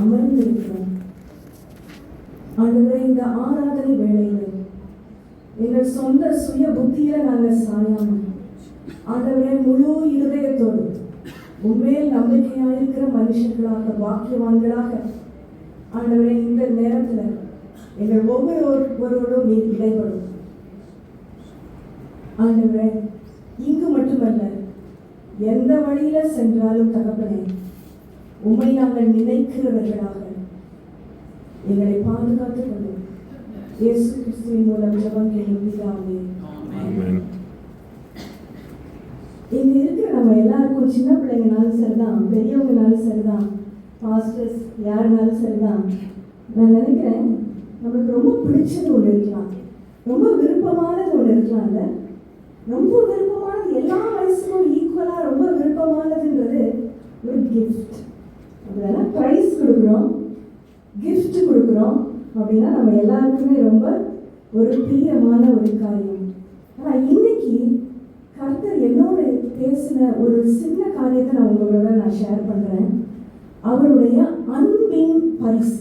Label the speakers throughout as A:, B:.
A: அமர்ந்திருக்கிறோம். ஆண்டவரே, இந்த ஆராதனை வேளையில் எங்கள் சொந்த சுய புத்தியில நாங்கள் சாயாம ஆண்டவரே முழு இருதயத்தோடு உண்மையில் நம்பிக்கையாயிருக்கிற மனுஷர்களாக, பாக்கியவான்களாக ஆண்டவரே இந்த நேரத்துல எங்கள் ஒவ்வொருவரோடும் நீர் இடைபடும். ஆண்டவரே, இங்கு மட்டுமல்ல, எந்த வழியில சென்றாலும் தகப்பனே, உம்மை நாங்கள் நினைக்கிறவர்களாக எங்களை பாதுகாத்துக் கொள்ளும். இயேசு கிறிஸ்துவின் மூலம் ஜெபம் கேளும் பிதாவே, ஆமென். இங்க இருக்கிற நம்ம எல்லாருக்கும், சின்ன பிள்ளைங்கனாலும் சரிதான், பெரியவங்கனாலும் சரிதான், பாஸ்டர்ஸ் யாருனாலும் சரிதான், நான் நினைக்கிறேன் நம்மளுக்கு ரொம்ப பிடிச்சது ஒன்று இருக்கலாம், ரொம்ப விருப்பமானது ஒன்று இருக்கலாம்ல. ரொம்ப விருப்பமானது, எல்லா வயசுக்கும் ஈக்குவலா ரொம்ப விருப்பமானதுன்றது ஒரு கிஃப்ட். அப்படின்னா ப்ரைஸ் கொடுக்குறோம், கிஃப்ட் கொடுக்குறோம் அப்படின்னா நம்ம எல்லாருக்குமே ரொம்ப ஒரு பிரியமான ஒரு காரியம். ஆனால் இன்னைக்கு கர்த்தர் என்னோட பேசின ஒரு சின்ன காரியத்தை நான் உங்களோட நான் ஷேர் பண்றேன். அவருடைய அன்பின் பரிசு,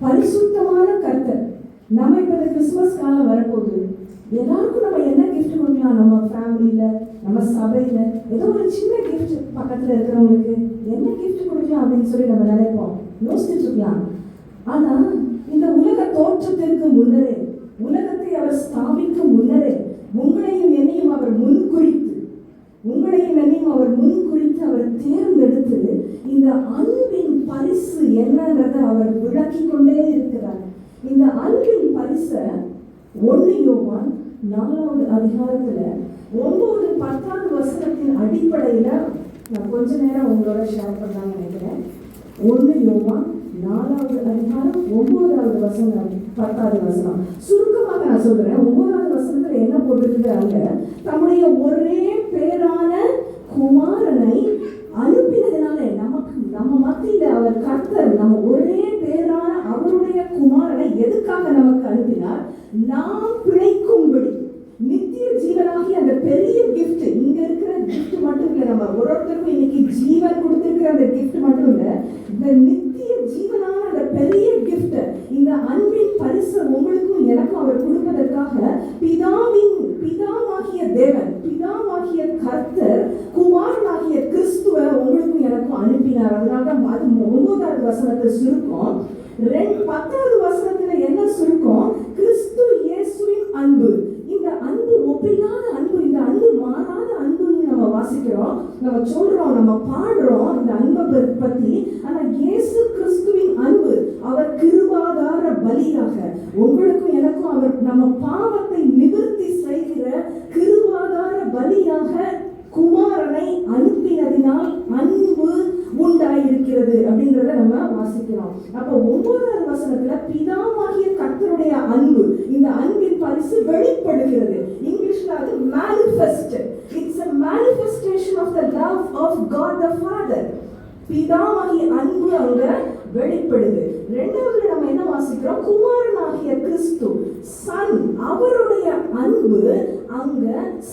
A: பரிசுத்தமான கர்த்தர். நம்ம இப்ப இந்த கிறிஸ்துமஸ் காலம் வரப்போகுது, எல்லாருக்கும் நம்ம என்ன கிஃப்ட் கொடுக்கலாம்? நம்ம ஃபேமிலியில, நம்ம சபையில ஏதோ ஒரு சின்ன கிஃப்ட், பக்கத்துல இருக்கிறவங்களுக்கு என்ன கிஃப்ட் கொடுக்கலாம் அப்படின்னு சொல்லி நம்ம நினைப்போம், யோசிச்சுட்டு இருக்கலாம். ஆனா இந்த உலக தோற்றத்திற்கு முன்னரே, உலகத்தை அவர் ஸ்தாபிக்கும் முன்னரே உங்களையும் என்னையும் அவர் முன்குறித்து, அவர் தேர்ந்தெடுத்து இந்த அன்பின் பரிசு என்னன்றதை அவர் விளக்கி கொண்டே இருக்கிறார். இந்த அன்பின் பரிசை 1 யோவான் 4வது அதிகாரத்துல 9-10 வசனத்தின் அடிப்படையில நான் கொஞ்ச நேரம் உங்களோட ஷேர் பண்ணலாம்னு நினைக்கிறேன். 1 யோவான் 4வது அதிகாரம் 9வது வசனம் 10வது வசனம். சுருக்கமாக நான் சொல்றேன். 9வது வசனத்துல என்ன போட்டுருக்காங்க? தம்முடைய ஒரே பேரான குமாரனை அனுப்பினதுனால நம்ம மத்தியில அவர் கர்த்தர் நம்ம ஒரே பேரான அவருடைய குமாரனை எதுக்காக நமக்கு அனுப்பினார்? நாம் பிழைக்கும்படி, நித்திய ஜீவனாகி அந்த பெரிய கிஃப்ட். இங்க இருக்கிற கிஃப்ட் மட்டும் இல்ல, நம்ம ஒருத்தருக்கும் இன்னைக்கு ஜீவன் கொடுத்திருக்கிற அந்த கிஃப்ட் மட்டும் இல்ல, இந்த நித்திய ஜீவனான அந்த பெரிய கிஃப்ட், இந்த அன்பின் பரிசு உங்களுக்கும் எனக்கும் அவர் கொடுப்பதற்காக பிதாவாகிய தேவன், பிதாவாகிய கர்த்தர் குமாரனாகிய கிறிஸ்துவ உங்களுக்கும் எனக்கும் அனுப்பினார். அதனால்தான் அது 9வது வசனத்தை சுருக்கம். 10வது வசனத்துல என்ன சுருக்கம்? கிறிஸ்து இயேசுவின் அன்பு. இந்த அன்பு ஒப்பில்லாத அன்பு, இந்த அன்பு மாறாத அன்புன்னு நம்ம வாசிக்கிறோம், நம்ம சொல்றோம், நம்ம பாடுறோம் இந்த அன்பை பத்தி. ஆனா இயேசு கிறிஸ்துவின் அன்பு, அவர் கிருபாதார பலியாக உங்களுக்கும் எனக்கும் அவர் நம்ம பாவத்தை நிவர்த்தி செய்கிற கிருபாதார பலியாக குமாரனை அனுப்பினதினால் அன்பு உண்டாயிருக்கிறது அப்படின்றத நம்ம வாசிக்கிறோம். அப்ப 9வது வசனத்துல பிதாவாகிய கர்த்தருடைய அன்பு, இந்த அன்பின் பரிசு வெளிப்படுகிறது. இங்கிலீஷ்ல அது manifest. It's a manifestation of the love of God the Father. பிதாவாகிய அன்பு அங்க வெளிப்படுது. 2வது நம்ம என்ன வாசிக்கிறோம்? குமாரனாகிய கிறிஸ்து, சன், அவருடைய அன்பு அங்க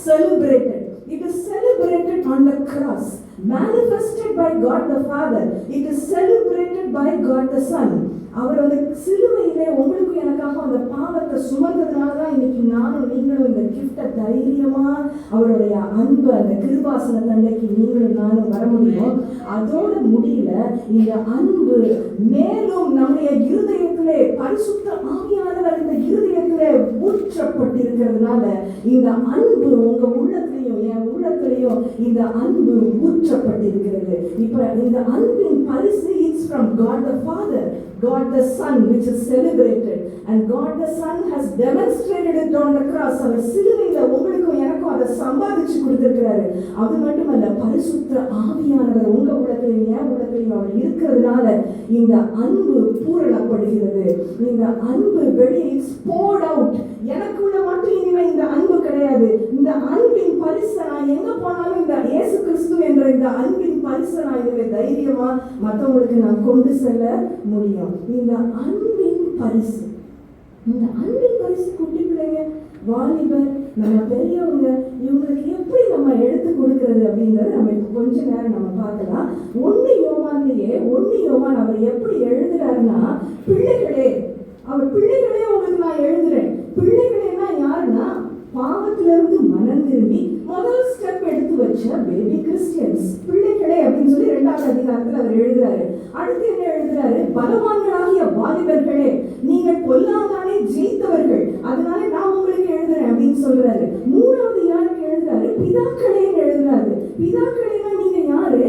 A: celebrated. It is celebrated on the cross, manifested by God the Father. It is celebrated by God the Son. அவர் அந்த சிலுவையிலே உங்களுக்கு எனக்காக அந்த பாவத்தை சுமந்ததுனால தான் இன்னைக்கு நானும் நீங்களும் இந்த கிஃப்டை தைரியமா, அவருடைய அன்பு, அந்த கிருபாசன தண்டைக்கு நீங்களும் நானும் வர முடியும். அதோட முடியல, இந்த அன்பு மேலும் நம்முடைய இருதயத்திலே பரிசுத்த ஆவியானவர் இந்த இருதயத்திலே ஊற்றப்பட்டிருக்கிறதுனால இந்த அன்பு உங்க உள்ளத்திலையும் என் உள்ளத்திலையும் இந்த அன்பு ஊற்றப்பட்டிருக்கிறது. இப்ப இந்த அன்பின் பரிசு it's from God the Father, God the Son, which is celebrated, and God the Son has demonstrated it on the cross. அவர் சிலுவையில உங்களுக்கும் எனக்கும் அதை சம்பாதிச்சு கொடுத்திருக்கிறாரு. அது மட்டுமல்ல, பரிசுத்த ஆவியானவர் உங்க உள்ளத்திலையும் என் உள்ளத்திலையும் அவர் இருக்கிறதுனால இந்த அன்பு பூரணப்படுகிறது. இந்த அன்பு வெளியே இட்ஸ் poured out. எனக்குள்ள மட்டும் இனிமே இந்த அன்பு கிடையாது. இந்த அன்பின் பரிசை நான் எங்க போனாலும் இந்த இயேசு கிறிஸ்து என்ற இந்த அன்பின் பரிசை நான் இனிமே தைரியமா மற்றவங்களுக்கு நான் கொண்டு செல்ல முடியும். இந்த அன்பின் பரிசு இந்த அன்பின் பரிசு குட்டி பிள்ளைங்க, வாலிபர், நம்ம பெரியவங்க, இவங்களுக்கு எப்படி நம்ம எடுத்து கொடுக்கறது அப்படிங்கறது நம்ம இப்போ கொஞ்ச நேரம் நம்ம பார்க்கலாம். 1 யோவான் அவர் எப்படி எழுதுறாருன்னா, பிள்ளைகளே, அவர் பிள்ளைகளே உங்களுக்கு நான் எழுதுறேன். பிள்ளைகளேன்னா யாருன்னா, பாவத்திலிருந்து மனம் திரும்பி முதல் ஸ்டெப் எடுத்து வச்ச பேபி கிறிஸ்டியன்ஸ். பிள்ளைகளே அப்படின்னு சொல்லி 2வது அதிகாரத்தில் அவர் எழுதுறாரு. அடுத்து என்ன எழுதுறாரு? பலவான்களாகிய வாலிபர்களே, நீங்கள் பொல்லாங்கானே ஜெயித்தவர்கள், அதனால நான் உங்களுக்கு எழுதுறேன் அப்படின்னு சொல்றாரு. 3வது யாருக்கு எழுதுறாரு? பிதாக்களேன்னு எழுதுறாரு. பிதாக்களேனா நீங்க யாரு?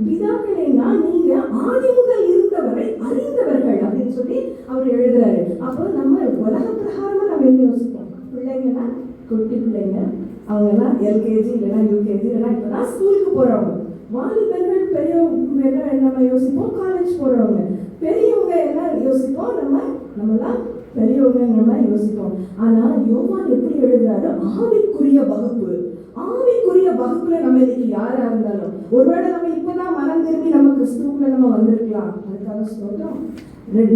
A: பிதாக்களேனா நீங்க ஆதி முதல் இருந்தவரை அறிந்தவர்கள் அப்படின்னு சொல்லி அவர் எழுதுறாரு. அப்போ நம்ம உலக பிரகாரமா நம்ம என்ன யோசிப்போம்? பிள்ளைங்கன்னா குட்டி பிள்ளைங்க, அவங்கெல்லாம் LKG இல்லைன்னா UKG இல்லைன்னா இப்போதான் ஸ்கூலுக்கு போறவங்க. வாலிபர்கள் பெரியவங்க என்ன நம்ம யோசிப்போம்? காலேஜ் போறவங்க. பெரியவங்க என்ன யோசிப்போம்? நம்மலாம் பெரியவங்க யோசிப்போம். ஆனா யோவான் எப்படி எழுதுறாரு? ஆவிக்குரிய வகுப்பு. ஆவிக்குரிய வகுப்புல நம்ம இன்னைக்கு யாரா இருந்தாலும், ஒருவேளை நம்ம இப்பதான் மனம் திரும்பி நம்ம கிறிஸ்துவுக்குள்ள நம்ம வந்திருக்கலாம், அதுக்காக ஸ்தோத்திரம்.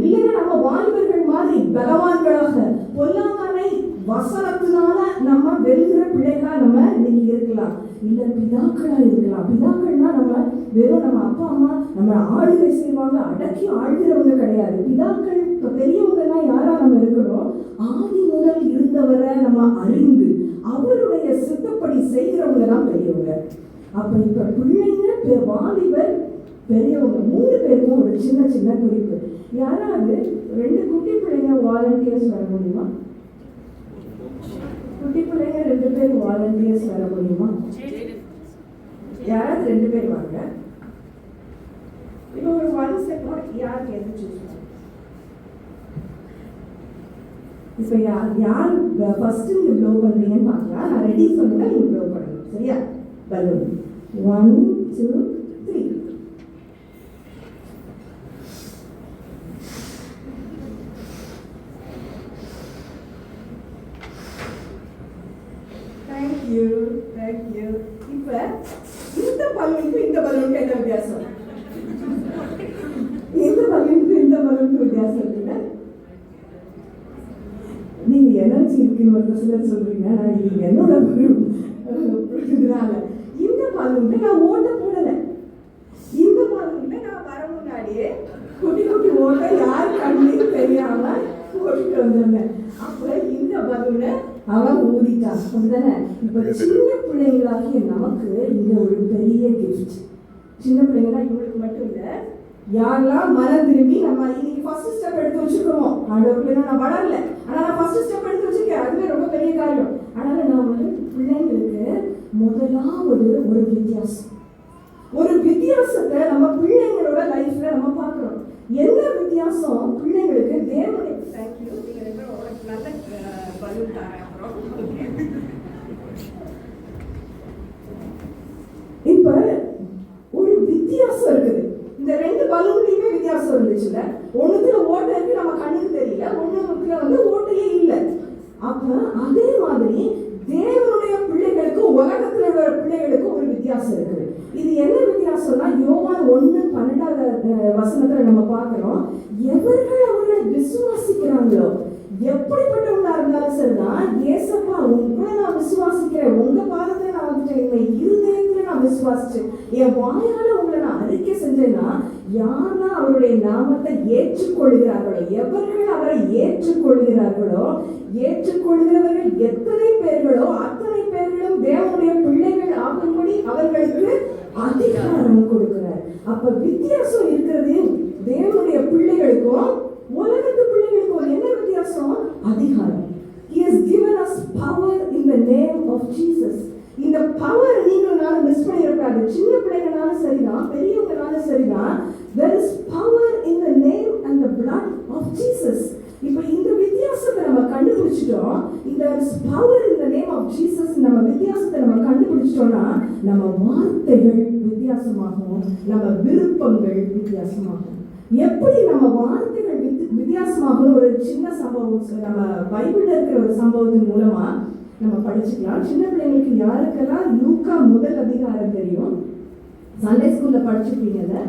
A: இல்லைன்னா நம்ம வாலிபர்கள் மாதிரி பலவான்களாக பொல்லாங்கானை வசனத்தினால நம்ம வெல்கிற பிள்ளைகளா நம்ம இன்னைக்கு இருக்கலாம். இல்ல பிதாக்களா இருக்கலாம். பிதாக்கள்னா நம்ம வெறும் நம்ம அப்பா அம்மா நம்ம ஆளுகை செய்வாங்க, அடக்கி ஆழ்கிறவங்க கிடையாது. பிதாக்கள் பெரியவங்கன்னா யாரா நம்ம இருக்கணும்? ஆதி முதல் இருந்தவரை நம்ம அறிந்து அவருடைய சித்தப்படி செய்கிறவங்க தான் பெரியவங்க. அப்ப இப்ப பிள்ளைங்க, வாலிபர், பெரியவங்க 3 பேருக்கும் ஒரு சின்ன சின்ன குறிப்பு. யாராவது 2 குட்டி பிள்ளைங்க வாலண்டியர்ஸ் வர முடியுமா? குட்டி பிள்ளைங்க 2 பேர் வாலண்டியர்ஸ் வர முடியுமா? யாராவது 2 பேர் வாங்க. இப்போ ஒரு 1 செகண்ட் யாருக்கு எது சூஸ் பண்ணுங்க. இப்போ யார் ஃபர்ஸ்ட் நீங்க ப்ளோ பண்றீங்கன்னு பார்க்கலாம். நான் ரெடி சொல்லுங்க, நீங்க ப்ளோ பண்ணணும். சரியா? பலூன் 1 2 3. Thank you. இப்ப இந்த பலூனுக்கு இந்த பலூனுக்கு என்ன வித்தியாசம்? இந்த பலூனுக்கு இந்த பலூனுக்கு வித்தியாசம் இருக்குல்ல? நீங்க எனர்ஜி இருக்குன்னு ஒரு சிலர் சொல்றீங்க. நான் இது என்னோட இதனால இந்த பலூன்ல நான் ஓட்ட போடல. இந்த பலூன்ல நான் வர முன்னாடியே குட்டி குட்டி ஓட்ட யார் கண்ணுக்கு தெரியாம போட்டுட்டு வந்திருந்தேன். அப்ப இந்த பலூனை அவன் ஊதிட்டான். அப்படிதானே? இப்ப சின்ன பிள்ளைங்களாகிய நமக்கு இங்க ஒரு பெரிய கிஃப்ட். சின்ன பிள்ளைங்களா இவங்களுக்கு மட்டும் இல்ல, யாரெல்லாம் மனம் திரும்பி நம்ம இன்னைக்கு ஃபர்ஸ்ட் ஸ்டெப் எடுத்து வச்சுக்கணும். ஆண்டவர்களே, நான் வளரல, ஆனா நான் ஃபர்ஸ்ட் ஸ்டெப் எடுத்து வச்சிருக்கேன், அதுவே ரொம்ப பெரிய காரியம். அதனால நான் வந்து பிள்ளைங்களுக்கு முதலாவது ஒரு வித்தியாசத்தை நம்ம பிள்ளைங்களோட லைஃப்ல நம்ம பார்க்கிறோம். என்ன வித்தியாசம்? பிள்ளைங்களுக்கு தேவனுடைய தேங்க்யூ, நீங்க நல்ல பலூன் தரேன். அப்புறம் இப்ப ஒரு வித்தியாசம் இருக்குது. இந்த 2 பலூன்லயுமே வித்தியாசம் இருந்துச்சுல. ஒண்ணுத்துல ஓட்டை இருக்கு, நம்ம கண்ணுக்கு தெரியல. ஒண்ணுல வந்து ஓட்டையே இல்லை. அப்ப அதே மாதிரி தேவனுடைய பிள்ளைகளுக்கு உலகத்துல உள்ள பிள்ளைகளுக்கு ஒரு வித்தியாசம் இருக்குது. இது என்ன வித்தியாசம்னா, யோவான் 1:12 நம்ம பார்க்கிறோம். எவர்கள் அவர்களை விசுவாசிக்கிறாங்களோ, எப்படிப்பட்டவங்களா இருந்தாலும் சரிதான், ஏசப்பா உங்களை நான் விசுவாசிக்கிறேன், உங்க பாதத்தை நான் வந்துட்டேன், என் இருதயத்துல நான் விசுவாசிச்சேன், என் வாயால உங்களை நான் அறிக்கை செஞ்சேன்னா, யாரெல்லாம் அவருடைய நாமத்தை ஏற்றுக்கொள்கிறார்களோ, எவர்கள் அவரை ஏற்றுக்கொள்கிறார்களோ, ஏற்றுக்கொள்கிறவர்கள் எத்தனை பேர்களோ அத்தனை பேர்களும் தேவனுடைய பிள்ளைகள் ஆகும்படி அவர்களுக்கு அதிகாரம் கொடுக்கிறார். அப்ப வித்தியாசம் இருக்கிறது. தேவனுடைய பிள்ளைகளுக்கும் உலகத்து பிள்ளைகளுக்கும் என்ன வித்தியாசம்? அதிகாரம். He has given us power in the name of Jesus. இந்த பவர் நீங்க நானும் மிஸ் பண்ணிடக்கூடாது. சின்ன பிள்ளைங்கனாலும் சரிதான், பெரியவங்கனாலும் சரிதான். There is power in the name and the blood of Jesus. இப்ப இந்த வித்தியாசத்தை நம்ம கண்டுபிடிச்சிட்டோம். இந்த power in the name of Jesus நம்ம வித்தியாசத்தை நம்ம கண்டுபிடிச்சிட்டோம்னா, நம்ம வார்த்தைகள் வித்தியாசமாகும், நம்ம விருப்பங்கள் வித்தியாசமாகும். எப்படி நம்ம வார்த்தைகள் வித்தியாசமாகும்? ஒரு சின்ன சம்பவம் நம்ம பைபிள்ல இருக்கிற ஒரு சம்பவத்தின் மூலமா நம்ம படிச்சுக்கலாம். சின்ன பிள்ளைங்களுக்கு யாருக்கெல்லாம் லூக்கா 1 அதிகாரம் தெரியும்? சண்டே ஸ்கூல்ல படிச்சிருப்பீங்க.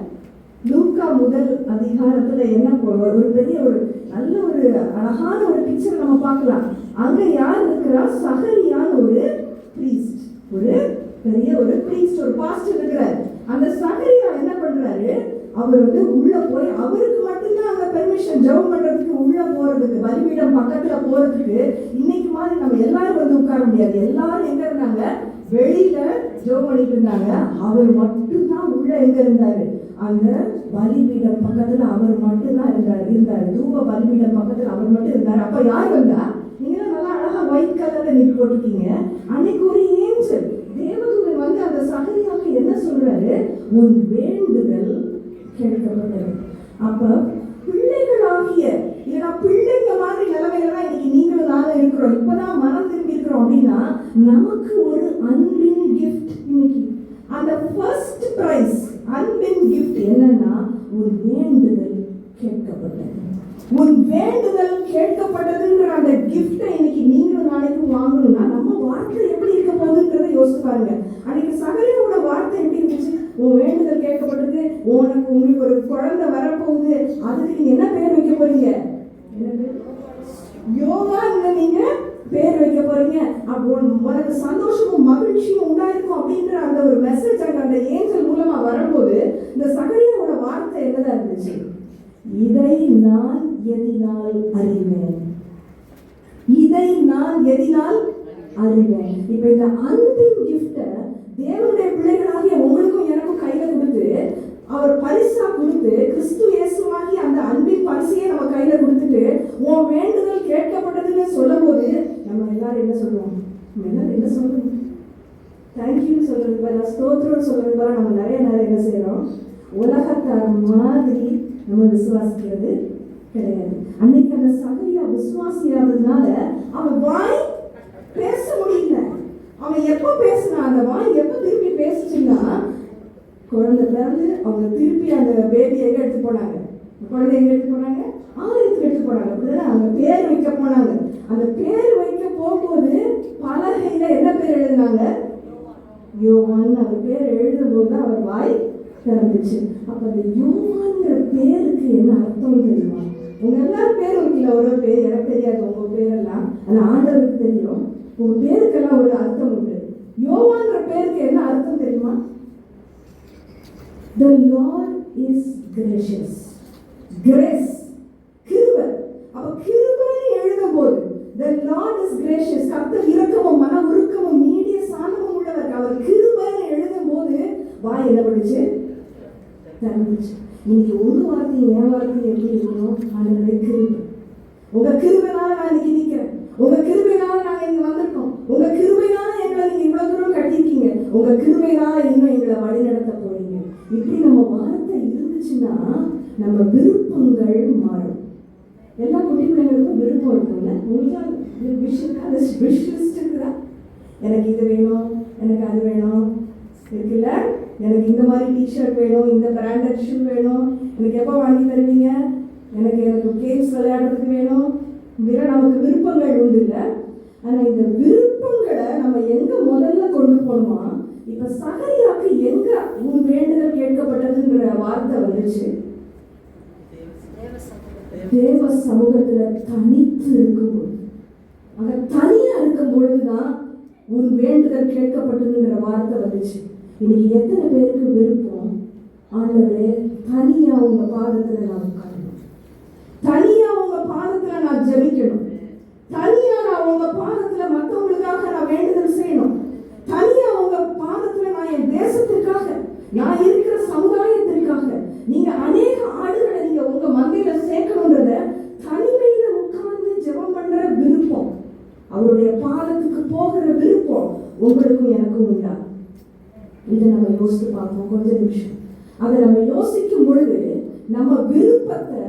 A: லூக்கா 1 அதிகாரத்துல என்ன ஒரு பெரிய ஒரு நல்ல ஒரு அழகான ஒரு பிக்சர் நம்ம பார்க்கலாம். அங்க யார் இருக்கிறா? சகரியான்னு ஒரு பிரீஸ்ட், ஒரு பெரிய ஒரு பிரீஸ்ட், ஒரு பாஸ்டர் இருக்கிறார். அந்த சகரியா என்ன பண்றாரு? அவர் உள்ள போய், அவருக்கு மட்டும்தான் அங்க பெர்மிஷன் ஜெபம் பண்றதுக்கு, உள்ள போறதுக்கு, பலிபீடம் பக்கத்துல போறதுக்கு. இன்னைக்கு மாதிரி நம்ம எல்லாரும் உட்கார முடியாது. எல்லாரும் எங்க இருந்தாங்க? வெளியில ஜெபம் பண்ணிட்டு இருந்தாங்க. அவர் மட்டும்தான் உள்ள எங்க இருந்தாரு? அந்த பலிபீடம் பக்கத்துல அவர் மட்டும்தான் இருந்தாரு. தூப பலிபீடம் பக்கத்துல அவர் மட்டும் இருந்தாரு. அப்ப யார் வந்தா? நீங்க நல்லா அழகா ஒயிட் கலர்ல நீங்க போட்டுருக்கீங்க. அன்னைக்கு ஒரு ஏஞ்சல் தேவதூதன் அந்த சகரியாவுக்கு என்ன சொல்றாரு? உன் வேண்டுதல் கேட்கப்பட்டது. அப்ப பிள்ளைகளாகிய, இல்லைன்னா பிள்ளைங்க மாதிரி நிலைமையில தான் இன்னைக்கு நீங்களும் நானும் இருக்கிறோம். இப்பதான் மனம் திரும்பி இருக்கிறோம் அப்படின்னா நமக்கு ஒரு அன்பின் கிஃப்ட். இன்னைக்கு அந்த ஃபர்ஸ்ட் பிரைஸ், அன்பின் கிஃப்ட் என்னன்னா, உன் வேண்டுதல் கேட்கப்பட்டது. உன் வேண்டுதல் கேட்கப்பட்டதுன்ற அந்த கிஃப்டை இன்னைக்கு நீங்களும் நாளைக்கும் வாங்கணும்னா நம்ம வார்த்தை எப்படி இருக்க போகுதுன்றதை யோசிச்சு பாருங்க. அன்னைக்கு சகரியோட வார்த்தை எப்படி இருந்துச்சு? உன் வேண்டுதல் கேட்கப்பட்டது, உங்களுக்கு ஒரு குழந்தை வரப்போகுது, அதுக்கு நீங்க என்ன பேர் வைக்க போறீங்க? யோகான்னு நீங்க பேர் வைக்க போறீங்க. அப்போ உனக்கு சந்தோஷமும் மகிழ்ச்சியும் உண்டாயிருக்கும் அப்படின்ற அந்த ஒரு மெசேஜ் அந்த ஏஞ்சல் மூலமா வரும்போது இந்த சகரியோட வார்த்தை என்னதான் இருந்துச்சு? இதை நான் எதினால் அறிவேன், இதை நான் எதினால் அறிவேன். இப்ப இந்த அன்பின் கிஃப்ட தேவனுடைய பிள்ளைகளாகிய உங்களுக்கும் எனக்கும் கையில கொடுத்து, அவர் பரிசா கொடுத்து, கிறிஸ்து இயேசுவாகி அந்த அன்பின் பரிசையே நம்ம கையில கொடுத்துட்டு, உன் வேண்டுதல் கேட்கப்பட்டதுன்னு சொல்லும் போது நம்ம எல்லாரும் என்ன சொல்லுவோம்? என்ன சொல்லுவோம்? தேங்க்யூன்னு சொல்றது போல, ஸ்தோத்திரம் சொல்றது போல நம்ம நிறைய என்ன செய்யறோம்? உலகத்தார் மாதிரி நம்ம விசுவாசிக்கிறது கிடையாது. அன்னைக்கு அந்த சகரியா விசுவாசியாததுனால அவன் வாய் பேச முடியல. அவன் எப்ப பேசினா, அந்த வாய் எப்ப திருப்பி பேசிச்சுன்னா, குழந்தை பிறந்து அவங்க திருப்பி அந்த பேபி எங்க எடுத்து போனாங்க? குழந்தை எங்க எடுத்து போனாங்க? ஆலயத்துக்கு எடுத்து போனாங்க. அப்படின்னா அவங்க பேர் வைக்க போனாங்க. அந்த பேர் வைக்க போகும்போது பலகையில என்ன பேர் எழுதினாங்க? யோவான். அவர் பேர் எழுதும் போது அவர் வாய் திறந்துச்சு. அப்ப அந்த யோவான்ங்கிற பேருக்கு என்ன அர்த்தம் தெரியுமா? உங்க எல்லாரும் பேர் வைக்கல, ஒரு பேர் எனக்கு தெரியாது, உங்க பேரெல்லாம் அந்த ஆண்டவருக்கு தெரியும். உங்க பேருக்கெல்லாம் ஒரு அர்த்தம் உண்டு. யோவான்ங்கிற பேருக்கு என்ன அர்த்தம் தெரியுமா? The Lord is gracious. Grace, கிருபை. அப்ப கிருபைன்னு எழுதும் போது the Lord is gracious, கர்த்தர் இரக்கமும் மன உருக்கமும் நீடிய சாந்தமும் உள்ளவர். அவர் கிருபைன்னு எழுதும் போது வாய் என்ன பண்ணுச்சு? திறந்துச்சு. இன்னைக்கு உங்க வார்த்தை என் வார்த்தை எப்படி இருக்கணும்? ஆண்டவரே கிருபை, உங்க கிருபைனால நான் இன்னைக்கு நிக்கிறேன், உங்க கிருபைனால நாங்க இங்க வந்திருக்கோம், உங்க கிருபைனால எங்களை நீங்க இவ்வளவு தூரம் கட்டியிருக்கீங்க, உங்க கிருபைனால இன்னும் எங்களை வழிநடத்த போறீங்க. இப்படி நம்ம வார்த்தை இருந்துச்சுன்னா நம்ம விருப்பங்கள் மாறும். எல்லா குட்டி பிள்ளைங்களுக்கும் விருப்பம் இருக்கும்ல. உங்களுக்கு விஷ் லிஸ்ட் இருக்குதா? எனக்கு இது வேணும், எனக்கு அது வேணும் இருக்குல்ல. எனக்கு இந்த மாதிரி டிஷர்ட் வேணும், இந்த பிராண்டட் ஷூ வேணும், எனக்கு எப்போ வாங்கி தருவீங்க? எனக்கு கேம்ஸ் விளையாடுறதுக்கு வேணும். இதெல்லாம் நமக்கு விருப்பங்கள் உண்டு இல்லை. ஆனால் இந்த விருப்பங்களை நம்ம எங்க முதல்ல கொண்டு போகணுமா? இப்ப சகரியாக்கு எங்க உன் வேண்டுதல் கேட்கப்பட்டதுங்கிற வார்த்தை வந்துச்சு? தேவ சமூகத்துல தனித்து இருக்கும்போது, அங்க தனியா இருக்கும் பொழுதுதான் உன் வேண்டுதல் கேட்கப்பட்டதுங்கிற வார்த்தை வந்துச்சு. இன்னைக்கு எத்தனை பேருக்கு விருப்பம், ஆண்டவரே தனியா உங்க பாதத்துல நான் உட்காரணும், தனியா உங்க பாதத்துல நான் ஜெபிக்கணும், தனியா நான் உங்க பாதத்துல மற்றவங்களுக்காக நான் வேண்டுதல் செய்யணும், தனியா உங்க பாதத்துல நான் என் தேசத்திற்காக, நான் இருக்கிற சமுதாயத்திற்காக, நீங்க அநேக ஆடுகளை நீங்க உங்க மந்தையில சேர்க்கணும்ன்றத தனிமையில உட்கார்ந்து ஜெபம் பண்ற விருப்பம், அவருடைய பாதத்துக்கு போகிற விருப்பம் உங்களுக்கும் எனக்கும் உண்டா? இதை நம்ம யோசித்து பார்ப்போம் கொஞ்ச நிமிஷம். அதை நம்ம யோசிக்கும் பொழுது நம்ம விருப்பத்தை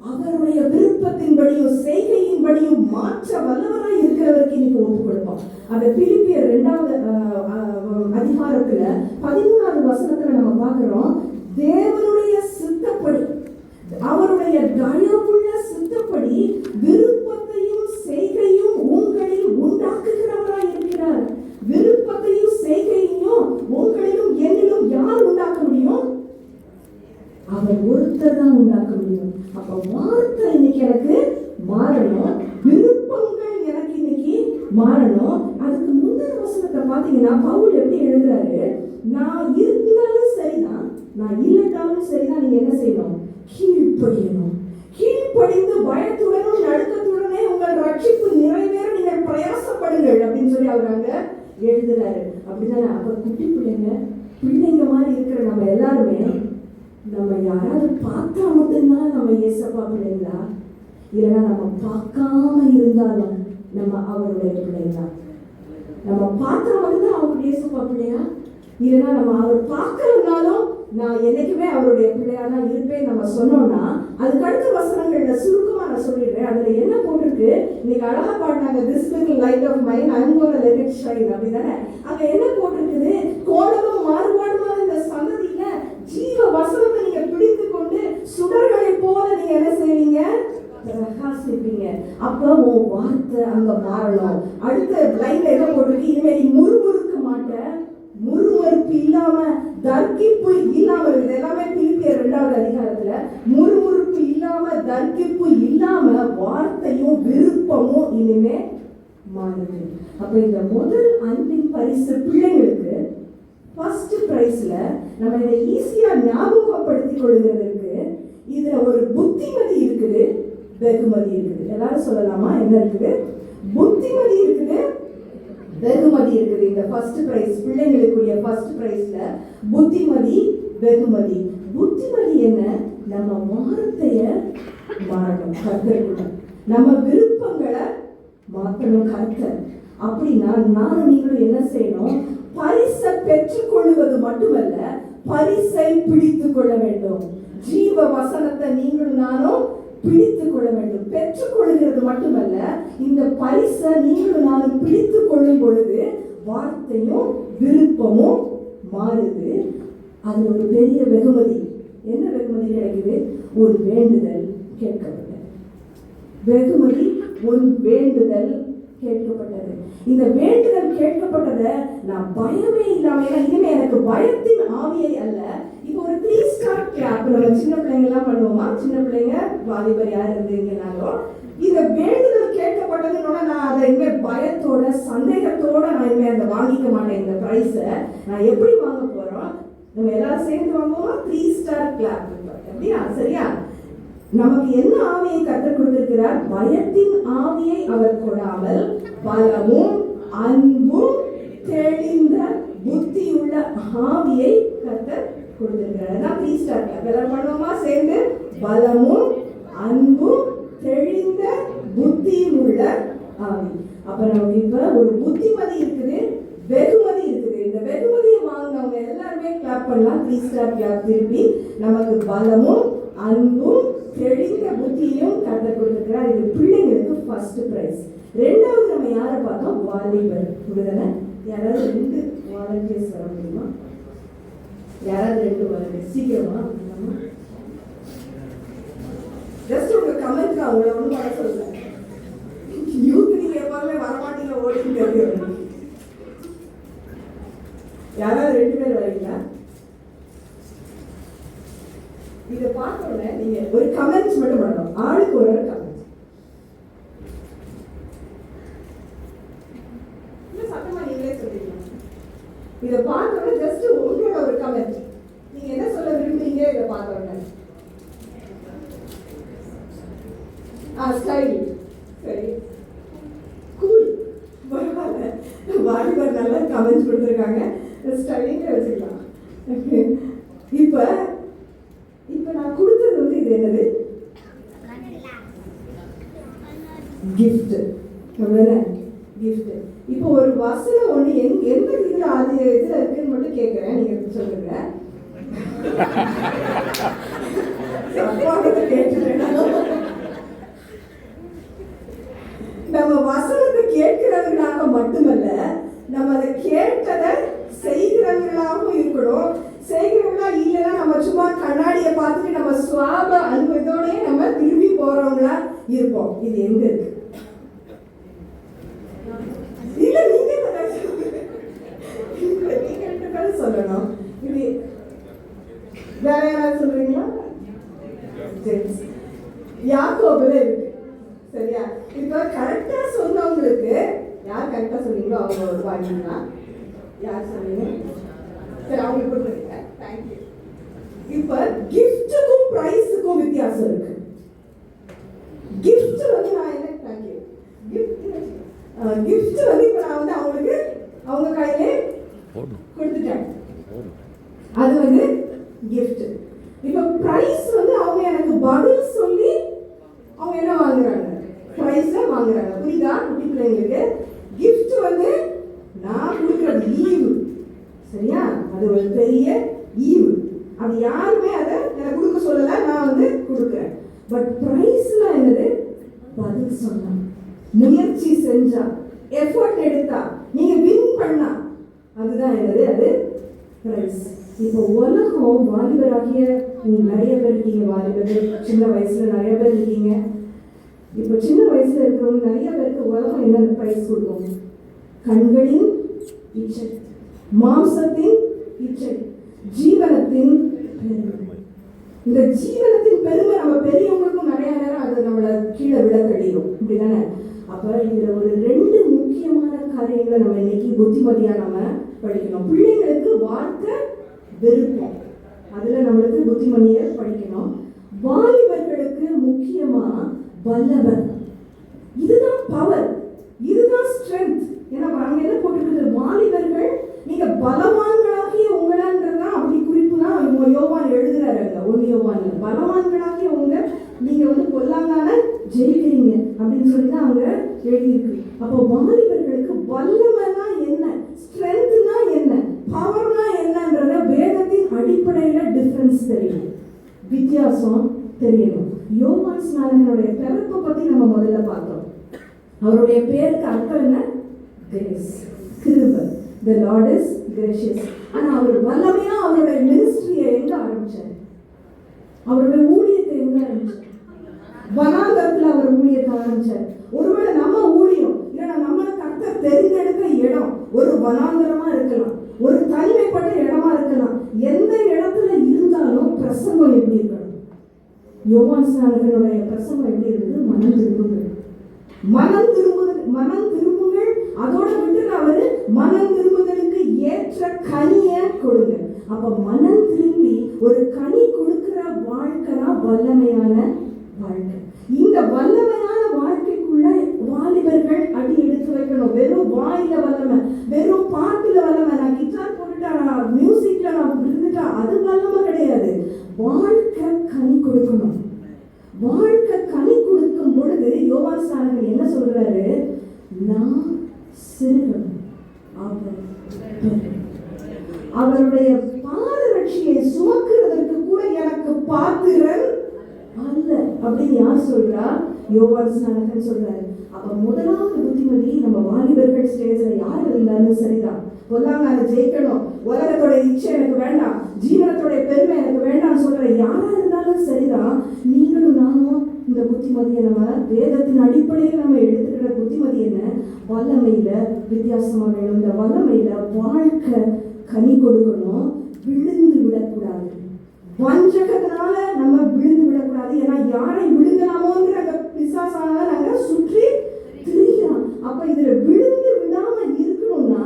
A: அவருடைய விருப்பத்தின்படியும் செய்கையின்படியும் மாற்ற வல்லவராய் இருக்கிறவருக்கு இன்னைக்கு ஒப்பு கொடுப்போம். அந்த பிலிப்பியர் 2வது அதிகாரத்துல 13வது வசனத்துல நம்ம பார்க்கிறோம், தேவனுடைய சித்தப்படி, அவருடைய தயவுள்ள சித்தப்படி விருப்பத்தையும் செய்கையும் உங்களில் உண்டாக்குகிறவராய் இருக்கிறார். விருப்பத்தையும் செய்கையும் உங்களிலும் என்னிலும் யார் உண்டாக்க முடியும்? அவர் ஒருத்தர் தான் உண்டாக்க முடியும். அப்ப வார்த்தை இன்னைக்கு எனக்கு மாறணும். விருப்பங்கள் எனக்கு இன்னைக்கு மாறணும். அதுக்கு முந்தின வசனத்தை பார்த்தீங்கன்னா பவுல் எப்படி எழுதுறாரு, நான் இருந்தாலும் சரிதான், நான் இல்லைனாலும் சரிதான், நீங்க என்ன செய்யணும்? கீழ்ப்படியணும். கீழ்ப்படிந்து பயத்துடனும் நடுக்கத்துடனே உங்கள் ரட்சிப்பு நிறைவேற நீங்கள் பிரயாசப்படுங்கள் அப்படின்னு சொல்லி அவர் அங்க எழுதுறாரு. அப்படிதானே? அப்ப குட்டி பிள்ளைங்க மாதிரி இருக்கிற நம்ம எல்லாருமே நம்ம யாராவது பார்த்தா மட்டும்தான் நம்ம ஏசப்பா பிள்ளைங்களா, இல்லைன்னா நம்ம பார்க்காம இருந்தாலும் நம்ம அவருடைய பிள்ளைங்களா? நம்ம பார்த்தா மட்டும்தான் அவருடைய ஏசப்பா பிள்ளையா, இல்லைன்னா நம்ம அவர் பார்க்கறதுனாலும் நான் என்னைக்குமே அவருடைய பிள்ளையா தான் இருப்பேன் நம்ம சொன்னோம்னா, அதுக்கு அடுத்த வசனங்கள்ல சுருக்கமா நான் சொல்லிடுறேன். அதுல என்ன போட்டிருக்கு, இன்னைக்கு அழகா பாடினாங்க, this little light of mine I am gonna let it shine அப்படிதானே. அங்க என்ன போட்டிருக்குது, கோலமும் மாறுபாடுமான இந்த சந்ததியில ஜீவ வசனத்தை நீங்க பிடித்து கொண்டு சுடர்களை போல நீங்க என்ன செய்வீங்க? பிரகாசிப்பீங்க. அப்ப உன் வார்த்தை அங்க மாறணும். அடுத்த லைன்ல என்ன போட்டிருக்கு, இனிமே நீ முறுமுறுக்க மாட்ட, முறுமுறுப்பு இல்லாம, தர்க்கிப்பு இல்லாம, இது எல்லாமே பிலிப்பியர் 2வது அதிகாரத்துல, முறுமுறுப்பு இல்லாம, தர்க்கிப்பு இல்லாம வார்த்தையும் விருப்பமும் இனிமே மாறுது. அப்ப இந்த முதல் அன்பின் பரிசு பிள்ளைங்களுக்கு ஃபர்ஸ்ட் பிரைஸ்ல நம்ம இதை ஈஸியா ஞாபகப்படுத்திக் கொள்கிறதுக்கு இதுல ஒரு புத்திமதி இருக்குது, வெகுமதி இருக்குது. எல்லாரும் சொல்லலாமா? என்ன இருக்குது? புத்திமதி இருக்குது, வெகுமதி இருக்குது. இந்த ஃபர்ஸ்ட் பிரைஸ் பிள்ளைங்களுக்குரிய ஃபர்ஸ்ட் பிரைஸ்ல புத்திமதி, வெகுமதி. புத்திமதி என்ன? நம்ம வார்த்தைய மாறணும், கர்த்தருக்குள்ள நம்ம விருப்பங்களை மாற்றணும் கர்த்தர். அப்படின்னா நானும் நீங்களும் என்ன செய்யணும்? பரிசை பெற்றுக் கொள்வது மட்டுமல்ல, பரிசை பிடித்துக் கொள்ள வேண்டும். ஜீவ வசனத்தை நீங்களும் நானும் பிடித்துக் கொள்ள வேண்டும். பெற்றுக் கொள்கிறது மட்டுமல்ல, இந்த பரிசை நீங்களும் நானும் பிடித்துக் கொள்ளும் பொழுது வார்த்தையும் விருப்பமும் மாறுது. அது ஒரு பெரிய வெகுமதி. என்ன வெகுமதி கிடைக்குது? ஒரு வேண்டுதல் கேட்கப்பட்டது. வெகுமதி ஒரு வேண்டுதல் கேட்கப்பட்டது. இந்த வேண்டுதல் கேட்கப்பட்டதை நான் பயமே இல்லாம, இனிமே எனக்கு பயத்தின் ஆவியை அல்ல. இப்போ ஒரு 3 ஸ்டார் கிளாப் நம்ம சின்ன பிள்ளைங்க எல்லாம் பண்ணுவோமா? சின்ன பிள்ளைங்க வாலிபர் யார் இருந்தீங்கன்னாலும் இந்த வேண்டுதல் கேட்கப்பட்டதுன்னு நான் அதை இனிமே பயத்தோட சந்தேகத்தோட நான் இனிமே அதை வாங்கிக்க மாட்டேன். இந்த பிரைஸை நான் எப்படி வாங்க போறோம்? நம்ம எல்லாரும் சேர்ந்து வாங்குவோமா? 3 ஸ்டார் கிளாப். அப்படியா? சரியா? நமக்கு என்ன ஆவியை கற்றுக் கொடுத்திருக்கிறார்? பயத்தின் ஆவியை அவர் கொடாமல் பலமும் அன்பும் தெளிந்த புத்தியுள்ள ஆவியை கற்றுக் கொடுத்திருக்கிறார். 3 ஸ்டார் கிளாப் எல்லாரும் பண்ணுவோமா சேர்ந்து? பலமும் அன்பும் தெளிந்த புத்தியும் உள்ள ஆவி. அப்ப நமக்கு இப்ப ஒரு புத்திமதி இருக்குது, வெகுமதி இருக்குது. இந்த வெகுமதியை வாங்கினவங்க எல்லாருமே கிளாப் பண்ணலாம். 3 ஸ்டார் கிளாப் திருப்பி. நமக்கு பலமும் அன்பும் தெளிந்த புத்தியும் கற்றுக் கொடுத்திருக்கிறார். இது பிள்ளைங்களுக்கு ஃபர்ஸ்ட் பிரைஸ். ரெண்டாவது நம்ம யாரை பார்த்தோம்? வாலிபர். புரியுதானே? யாராவது 2 வாலண்டியர்ஸ் வர முடியுமா? யாராவது 2 வாலண்டியர்ஸ் சீக்கிரமா? ஜஸ்ட் உங்க கமெண்ட் அவங்கள ஒன்றும் பண்ண சொல்லல. யூத் நீங்க எப்பவுமே வரமாட்டீங்க, ஓடிட்டு. யாராவது 2 பேர் வரீங்களா? இதை பார்த்தோன்னே நீங்க ஒரு கமெண்ட்ஸ் மட்டும் பண்ணணும். ஆளுக்கு ஒரு கமெண்ட். சத்தமா நீங்களே சொல்றீங்க. இதை பார்த்தோன்னே ஜஸ்ட் உங்களோட ஒரு கமெண்ட். நீங்க என்ன சொல்ல விரும்புறீங்க இதை பார்த்தோன்னே? ஸ்டைல். சரி, கூல். பரவாயில்ல, வாலிபர் நல்லா கமெண்ட்ஸ் கொடுத்துருக்காங்க. ஸ்டைலிங்க வச்சுக்கலாம். இப்போ நான் கொடுத்தது வந்து இது என்னது? கிஃப்ட். கிஃப்ட். இப்போ ஒரு வசனம் ஒண்ணு எந்த இதுல அது இதுல இருக்குன்னு மட்டும் கேட்கிறேன், நீங்க சொல்லுங்க. நம்ம வசனத்தை கேட்கிறவர்களாக மட்டுமல்ல, நம்ம அதை கேட்டதை செய்கிறவர்களாகவும் இருக்கணும். செய்கிறவங்களா இல்லைன்னா நம்ம சும்மா கண்ணாடியை பார்த்துட்டு நம்ம சுவாப அனுபவத்தோடய நம்ம திரும்பி போறவங்களா இருப்போம். இது எங்க இருக்கு? இல்ல நீங்க சொல்லணும். இது வேற யாராவது சொல்றீங்களா? யாக்கோபுல இருக்கு. சரியா? இப்ப கரெக்டா சொன்னவங்களுக்கு யார் கரெக்டா சொன்னீங்களோ அவங்க வாங்கிக்கலாம். யார் சொன்னீங்க? சரி, அவங்களுக்கு கொடுத்துருங்க. தேங்க்யூ. இப்ப கிஃப்ட்டுக்கும் பிரைஸுக்கும் வித்தியாசம் இருக்கு. கிஃப்ட் வந்து நான் என்ன தேங்க்யூ கிஃப்ட் வந்து இப்ப நான் வந்து அவங்களுக்கு அவங்க கையிலே கொடுத்துட்டேன். அது வந்து கிஃப்ட். இப்ப பிரைஸ் வந்து அவங்க எனக்கு பதில் சொல்லி அவங்க என்ன வாங்குறாங்க? பிரைஸ வாங்குறாங்க. புரியுதா குட்டி பிள்ளைங்களுக்கு? கிஃப்ட் வந்து நான் கொடுக்கறது ஈவு. சரியா? அது ஒரு பெரிய ஈவு. அது யாருமே அதை எனக்கு கொடுக்க சொல்லல, நான் வந்து கொடுக்குறேன். பட் பிரைஸ்ல என்னது? பதில் சொன்னா, முயற்சி செஞ்சா, எஃபர்ட் எடுத்தா, நீங்க வின் பண்ணா, அதுதான் என்னது? அது பிரைஸ். இப்போ உலகம் வாலிபராகிய நிறைய பேர் இருக்கீங்க. வாலிபர்கள் சின்ன வயசுல நிறைய பேர் இருக்கீங்க. இப்போ சின்ன வயசுல இருக்கிறவங்க நிறைய பேருக்கு உலகம் என்ன பிரைஸ் கொடுக்கும்? கண்களின் இச்சை, மாம்சத்தின் இச்சை, ஜீவனத்தின் பெருமை. இந்த ஜீவனத்தின் பெருமை நம்ம பெரியவங்களுக்கும் நிறைய நேரம் அது நம்மளை கீழே விட தெரியும். இப்படிதானே? அப்ப இதுல ஒரு 2 முக்கியமான காரியங்களை நம்ம இன்னைக்கு புத்திமதியா நம்ம படிக்கணும். பிள்ளைங்களுக்கு வார்த்தை விருப்பம், அதுல நம்மளுக்கு புத்திமதியை படிக்கணும். வாலிபர்களுக்கு முக்கியமா வல்லவர். இதுதான் பவர், இதுதான் ஸ்ட்ரென்த். ஏன்னா அங்க என்ன போட்டுருக்குது? வாலிபர்கள் நீங்க பலவான்களாகிய உங்களன்றதான் அப்படி குறிப்பு தான் யோவான் எழுதுறாரு. 1 யோவான் பலவான்களாகிய உங்க நீங்க வந்து கொல்லாங்கான ஜெயிக்கிறீங்க அப்படின்னு சொல்லி தான் அவங்க எழுதியிருக்கு. அப்போ வாலிபர்களுக்கு வல்லமைனா என்ன, ஸ்ட்ரென்த்னா என்ன, பவர்னா என்னன்றத வேதத்தின் அடிப்படையில டிஃபரன்ஸ் தெரியணும், வித்தியாசம் தெரியணும். யோவான் ஸ்நானகனுடைய பிறப்பை பத்தி நம்ம முதல்ல பார்த்தோம். அவருடைய பேருக்கு அர்த்தம் என்ன? கிரேஸ், கிருபை. The Lord is gracious. ஆனா அவர் வல்லமையா அவருடைய மினிஸ்ட்ரியை எங்க ஆரம்பிச்சார்? அவருடைய ஊழியத்தை எங்க ஆரம்பிச்சார்? வனாந்தரத்துல அவர் ஊழியத்தை ஆரம்பிச்சார். ஒருவேளை நம்ம ஊழியம் இல்லைன்னா நம்ம கர்த்தர் தெரிந்தெடுத்த இடம் ஒரு வனாந்தரமா இருக்கலாம், ஒரு தனிமைப்பட்ட இடமா இருக்கலாம். எந்த இடத்துல இருந்தாலும் பிரசங்கம் எப்படி இருக்கணும்? யோவான் ஸ்நானகனுடைய பிரசங்கம் எப்படி இருக்குது? மனம் திரும்புங்கள், மனம் திரும்புதல், மனம் திரும்புங்கள். அதோட விட்டு அவரு மனம் திரும்புதலுக்கு ஏற்ற கனியை கொடுங்க. அப்ப மனம் திரும்பி ஒரு கனி கொடுக்கிற வாழ்க்கை தான் வல்லமையான வாழ்க்கை. இந்த வல்லமையான வாழ்க்கைக்குள்ள வாலிபர்கள் அடி எடுத்து வைக்கணும். வெறும் வாயில வல்லமை, வெறும் பாட்டுல வல்லமை, நான் கிட்டார் போட்டுட்டா, நான் மியூசிக்ல நான் இருந்துட்டா, அது வல்லமை கிடையாது. வாழ்க்கை கனி கொடுக்கணும். வாழ்க்கை கனி கொடுக்கும் பொழுது யோவான் ஸ்நானகன் என்ன சொல்றாரு? நான் சிறுவன், அவருடைய பாதரட்சியை சுமக்கிறதற்கு கூட எனக்கு பாத்திரன் அல்ல அப்படின்னு யார் சொல்றா? யோவான் ஸ்நானகன் சொல்றாரு. அப்ப முதலாவது புத்திமதி, நம்ம வாலிபர்கள் ஸ்டேஜ்ல யார் இருந்தாலும் சரிதான், கொல்லாங்கான ஜெயிக்கணும், உலகத்தோட இச்சை எனக்கு வேண்டாம், ஜீவனத்தோட பெருமை எனக்கு வேண்டாம் சொல்ற யாரா இருந்தாலும் சரிதான். நீங்களும் நானும் இந்த புத்திமதியை நம்ம வேதத்தின் அடிப்படையில் நம்ம எடுத்துக்கிற புத்திமதி என்ன? வல்லமையில வித்தியாசமா வேணும். இந்த வல்லமையில வாழ்க்கை கனி கொடுக்கணும். விழுந்து விடக்கூடாது, வஞ்சகத்தினால நம்ம விழுந்து விடக்கூடாது. ஏன்னா யாரை விழுங்கலாமோங்கிற அந்த பிசாசாக நாங்க சுற்றி திரிகிறோம். அப்ப இதுல விழுந்து விடாம இருக்கணும்னா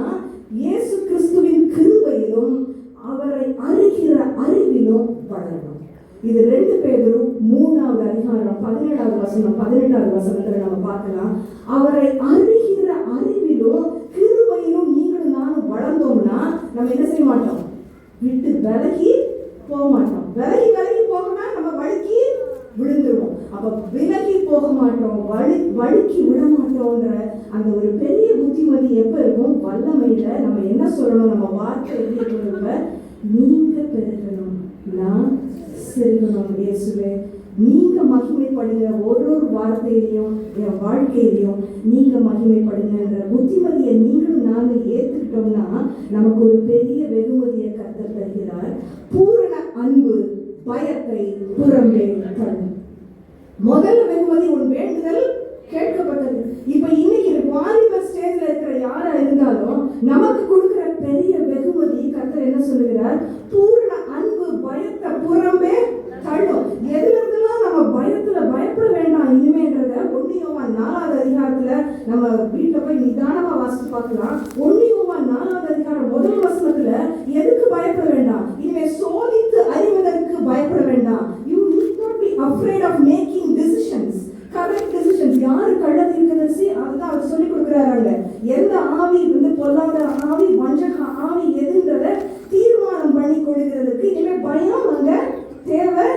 A: இயேசு கிறிஸ்துவின் கிருபையிலும் அவரை அறிகிற அறிவிலும் வளரணும். இது 2 பேதுரு 3வது அதிகாரம் 17வது வசனம் 18வது வசனத்துல நம்ம பார்க்கலாம். அவரை அறிகிற அறிவிலும் கிருபையிலும் நீங்களும் நானும் வளர்ந்தோம்னா நம்ம என்ன செய்ய மாட்டோம்? விட்டு விலகி போக மாட்டோம். விலகி போகணும்னா நம்ம வழுக்கி விழுந்துருவோம். அப்ப விலகி போக மாட்டோம், வழுக்கி விட மாட்டோம்ன்ற அந்த ஒரு பெரிய புத்திமதி எப்ப இருக்கும்? வல்லமையில நம்ம என்ன சொல்லணும்? நம்ம வார்த்தை எப்படி இருக்கணும்? நீங்க பெருகணும், நான் சிறுகணும். இயேசுவே நீங்க மகிமைப்படுங்க, ஒரு வார்த்தையிலையும் என் வாழ்க்கையிலையும் நீங்க மகிமைப்படுங்கன்ற புத்திமதியை நீங்களும் நானும் ஏத்துக்கிட்டோம்னா நமக்கு ஒரு பெரிய வெகுமதியை கர்த்தர் தருகிறார். பூரண அன்பு பயத்தை புறம்பே தள்ளும். முதல் வெகுமதி உன் வேண்டுதல் கேட்கப்பட்டது. இப்ப இன்னைக்கு வாலிபர் ஸ்டேஜ்ல இருக்கிற யாரா இருந்தாலும் நமக்கு கொடுக்கிற பெரிய வெகுமதி கர்த்தர் என்ன சொல்லுகிறார்? பூரண அன்பு பயத்தை புறம்பே தள்ளும். எதுல இருந்தெல்லாம் நம்ம பயத்துல பயப்பட வேண்டாம் இனிமேன்றத 1 யோவான் நம்ம வீட்டில் போய் நிதானமா வாசித்து பார்க்கலாம். 1 யோவான் 4வது அதிகாரம் 1 வசனத்துல எதுக்கு பயப்பட வேண்டாம், இனிமே சோதித்து அறிவதற்கு பயப்பட வேண்டாம். You need not be afraid of making decisions, correct decisions. யாரு கள்ளத்தி இருக்கிறது அதுதான் அவர் சொல்லி கொடுக்குறாங்க. எந்த ஆவி பொல்லாத ஆவி வஞ்சக ஆவி எதுன்றத தீர்மானம் பண்ணி கொள்கிறதுக்கு இனிமே பயம் அங்க தேவை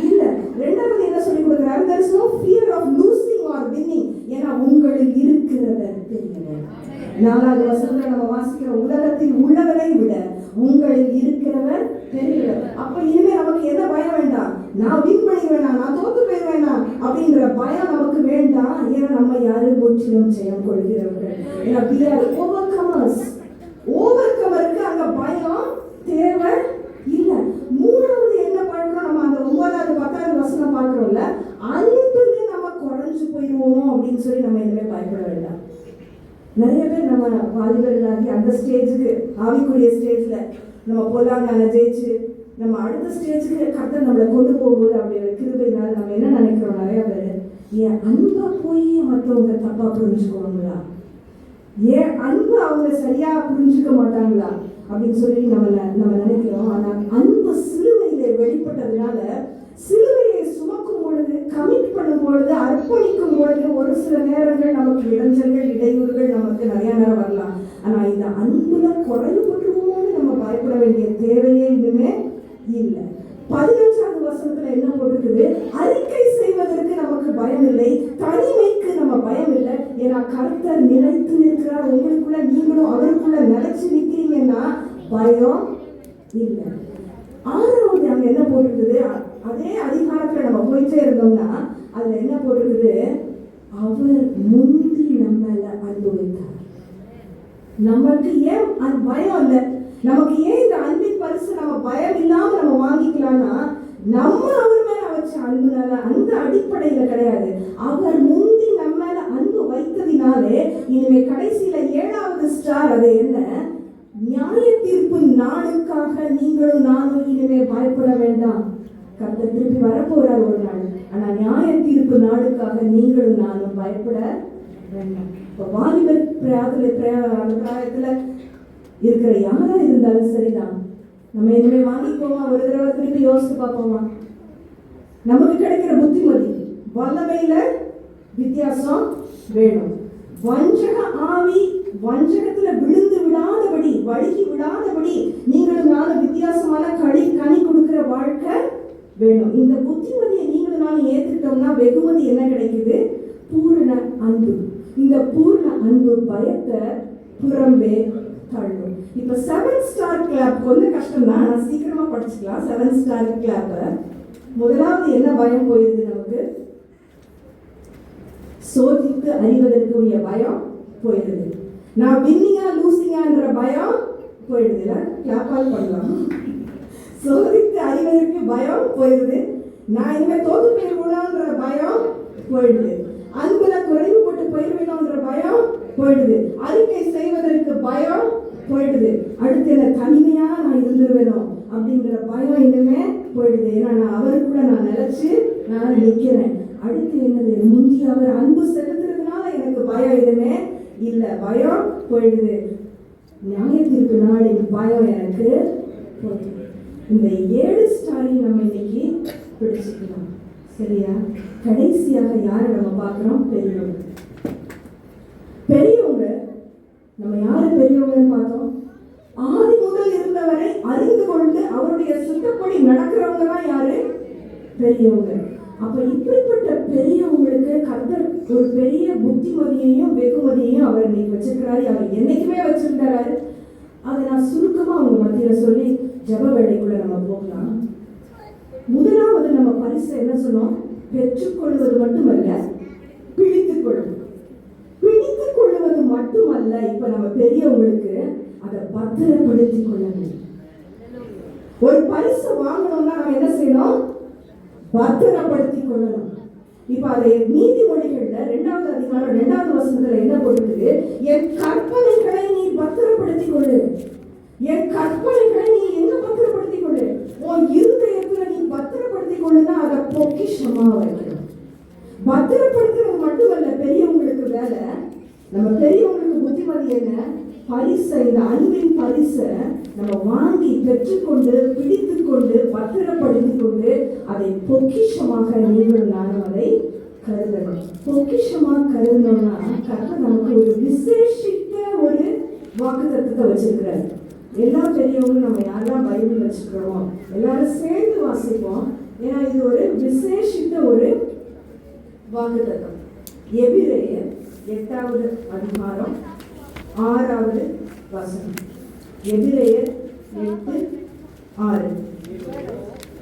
A: இல்ல. ரெண்டாவது என்ன சொல்லி கொடுக்குறாரு, there is no fear of losing or winning. ஏன்னா உங்களில் இருக்கிறவர் பெரியவர். 4வது வசனத்துல நம்ம வாசிக்கிற உலகத்தில் உள்ளவரை விட உங்களில் இருக்கிறவர் பெரியவர். அப்ப இனிமே நமக்கு என்ன பயம் வேண்டாம், நான் வின் பண்ணிடுவேனா, நான் தோத்து போயிடுவேனா அப்படிங்கிற பயம் நமக்கு வேண்டாம். ஏன்னா நம்ம யாரு முற்றிலும் ஜெயம் கொள்கிறவர்கள். ஏன்னா we are overcomers. ஓவர்கமருக்கு அங்க பயம் தேவை இல்ல. மூணாவது என்ன பார்க்கிறோம், நம்ம அந்த 9வது 10வது வசனம் பார்க்கிறோம்ல, அன்புல நம்ம குறைஞ்சு போயிடுவோமோ அப்படின்னு சொல்லி நம்ம இனிமே பயப்பட வேண்டாம். நிறைய பேர் நம்ம வாலிபர்களாகி அந்த ஸ்டேஜுக்கு ஆவிக்குரிய ஸ்டேஜ்ல நம்ம பொல்லாங்கான ஜெயிச்சு நம்ம அடுத்த ஸ்டேஜுக்கு கர்த்தர் நம்மளை கொண்டு போகும்போது அப்படி கிருபையினால நம்ம என்ன நினைக்கிறோம், நிறைய பேர் ஏன் அன்பா போய் மற்றவங்க தப்பா புரிஞ்சுக்குவாங்களா, ஏன் அன்பு அவங்க சரியா புரிஞ்சுக்க மாட்டாங்களா அப்படின்னு சொல்லி நம்ம நினைக்கிறோம். ஆனா அன்பு சிலுவையிலே வெளிப்பட்டதுனால சிலுவையை சுமக்கும் பொழுது, கமிட் பண்ணும் பொழுது, அர்ப்பணிக்கும் பொழுது ஒரு சில நேரங்கள் நமக்கு இடைஞ்சல்கள் இடையூறுகள் நமக்கு நிறைய நேரம் வரலாம். ஆனா இந்த அன்புல குறைவுபட்டுருவோம்னு நம்ம பயப்பட வேண்டிய தேவையே இனிமே இல்லை. 15வது வசனத்துல என்ன போட்டிருக்குது, அறிக்கை செய்வதற்கு நமக்கு பயம் இல்லை, தனிமைக்கு நம்ம பயம் இல்லை. ஏன்னா கர்த்தர் நிலைத்து நிற்கிறார் உங்களுக்குள்ள, நீங்களும் அவருக்குள்ள நிலைச்சு நிற்கிறீங்கன்னா பயம் இல்லை. 6வது அங்க என்ன போட்டிருக்குது, அதே அதிகாரத்துல நம்ம போயிட்டே இருந்தோம்னா அதுல என்ன போட்டிருக்குது, அவர் முந்தி நம்மள அன்பு வைத்தார். நமக்கு ஏன் பயம் இல்லை, நமக்கு ஏன் இந்த அன்பின் பரிசு நம்ம பயம் இல்லாம நம்ம வாங்கிக்கலாம்னா நம்ம அவர் மேல வச்ச அன்புனால, அந்த அடிப்படையில கிடையாது. அவர் முந்தி நம்ம மேல அன்பு வைத்ததினாலே இனிமே கடைசியில 7வது ஸ்டார் அது என்ன, நியாய தீர்ப்பு நாளுக்காக நீங்களும் நானும் இனிமே பயப்பட வேண்டாம். கர்த்தர் திருப்பி வரப்போறார் ஒரு நாள். ஆனா நியாய தீர்ப்பு நாளுக்காக நீங்களும் நானும் பயப்பட வேண்டாம். இப்போ வாலிபர் பிராயத்துல இருக்கிற யாரா இருந்தாலும் சரிதான், நம்ம இனிமே வாங்கிப்போமா, ஒரு தடவை திருப்பி யோசித்து பார்ப்போமா. நமக்கு கிடைக்கிற புத்திமதி வல்லமையில வித்தியாசம் வேணும். வஞ்சக ஆவி வஞ்சகத்துல விழுந்து விடாதபடி, வழுகி விடாதபடி நீங்களும் நானும் வித்தியாசமான கனி கொடுக்கிற வாழ்க்கை வேணும். இந்த புத்திமதியை நீங்களும் நானும் ஏத்துக்கிட்டோம்னா வெகுமதி என்ன கிடைக்குது, பூரண அன்பு. இந்த பூரண அன்பு பயத்தை புறம்பே தள்ளும். இப்ப 7 ஸ்டார் கிளாப் கொஞ்சம் கஷ்டம் தான், நான் சீக்கிரமா படிச்சுக்கலாம். 7 ஸ்டார் கிளாப் முதலாவது என்ன பயம் போயிருது நமக்கு, சோதித்து அறிவதற்குரிய பயம் போயிடுது. நான் வின்னிங்கா லூசிங்கான்ற பயம் போயிடுதுல, கிளாப்பால் பண்ணலாம். சோதித்து அறிவதற்கு பயம் போயிடுது. நான் இனிமே தோத்து போயிடுவோம்ன்ற பயம் போயிடுது. அன்புல குறைவுபட்டு போயிடுவேணும்ன்ற பயம் போயிடுது. அறிக்கை செய்வதற்கு பயம் போயிடுது. அடுத்து என்ன, தனிமையா நான் இருந்துருவேணும் அப்படிங்கிற பயம் இனிமே போயிடுது. ஏன்னா நான் அவருக்குள்ள நான் நினைச்சு நான் நிக்கிறேன். அடுத்து என்னது, முந்தி அவர் அன்பு செலுத்துறதுனால எனக்கு பயம் எதுவுமே இல்ல, பயம் போயிடுது. நியாயத்திற்கு நாளின் பயம் எனக்கு போயிடுது. இந்த 7 ஸ்டாரையும் நம்ம இன்னைக்கு பிடிச்சிக்கலாம். சரியா? கடைசியாக யாரை நம்ம பார்க்கிறோம், பெரியவங்க. பெரியவங்க நம்ம யாரு பெரியவங்கன்னு பார்த்தோம், ஆதி முதல் இருந்தவரை அறிந்து கொண்டு அவருடைய சுத்தப்படி நடக்கிறவங்க தான் யாரு, பெரியவங்க. அப்ப இப்படிப்பட்ட பெரியவங்களுக்கு கர்த்தர் ஒரு பெரிய புத்திமதியையும் வெகுமதியையும் அவர் இன்னைக்கு வச்சிருக்கிறாரு. அவர் என்னைக்குமே வச்சிருக்கிறாரு. அதை நான் சுருக்கமா அவங்க மத்தியில சொல்லி ஜெப வேலைக்குள்ள நம்ம போகலாம். முதலாவது நம்ம பரிசு என்ன சொன்னோம், பெற்றுக்கொள்வது மட்டுமல்ல, பிடித்துக் கொள்வது. பிடித்துக் கொள்வது மட்டுமல்ல, இப்ப நம்ம பெரியவங்களுக்கு அதை பத்திரப்படுத்திக் கொள்ள வேண்டும். ஒரு பரிசு வாங்கணும்னா நம்ம என்ன செய்யணும், பத்திரப்படுத்திக் கொள்ளணும். இப்ப அதை நீதிமொழிகள்ல 2வது அதிகாரம் 2வது வசனத்துல என்ன போட்டுருக்கு, என் கற்பனைகளை நீ பத்திரப்படுத்திக் கொள்ளு. என் கற்பனைகளை நீ எங்க பத்திரப்படுத்திக் கொள்ளு, உன் இருதயத்துல நீ பத்திரப்படுத்திக் கொள்ளுன்னா அதை பொக்கிஷமா வைக்கணும். பத்திரப்படுத்துறது மட்டுமல்ல பெரியவங்களுக்கு வேலை, நம்ம பெரியவங்களுக்கு புத்திமதி என்ன? பரிசை, இந்த அன்பின் பரிசை நம்ம வாங்கி பெற்றுக்கொண்டு பிடித்துக்கொண்டு பத்திரப்படுத்திக் கொண்டு அதை பொக்கிஷமாக நீங்கள் நானும் அதை கருதணும். பொக்கிஷமாக கருதணும்னா கர்த்தர் நமக்கு ஒரு விசேஷித்த ஒரு வாக்குத்தத்தத்தை வச்சிருக்கிறார். எல்லா பெரியவங்களும் நம்ம யாரெல்லாம் பைபிள் வச்சுக்கிறோம் எல்லாரும் சேர்ந்து வாசிப்போம். ஏன்னா இது ஒரு விசேஷித்த ஒரு வாக்குத்தத்தம். எபிரேயர் 8வது அதிகாரம் 6வது வசனம். எபிரேயர் 8:6.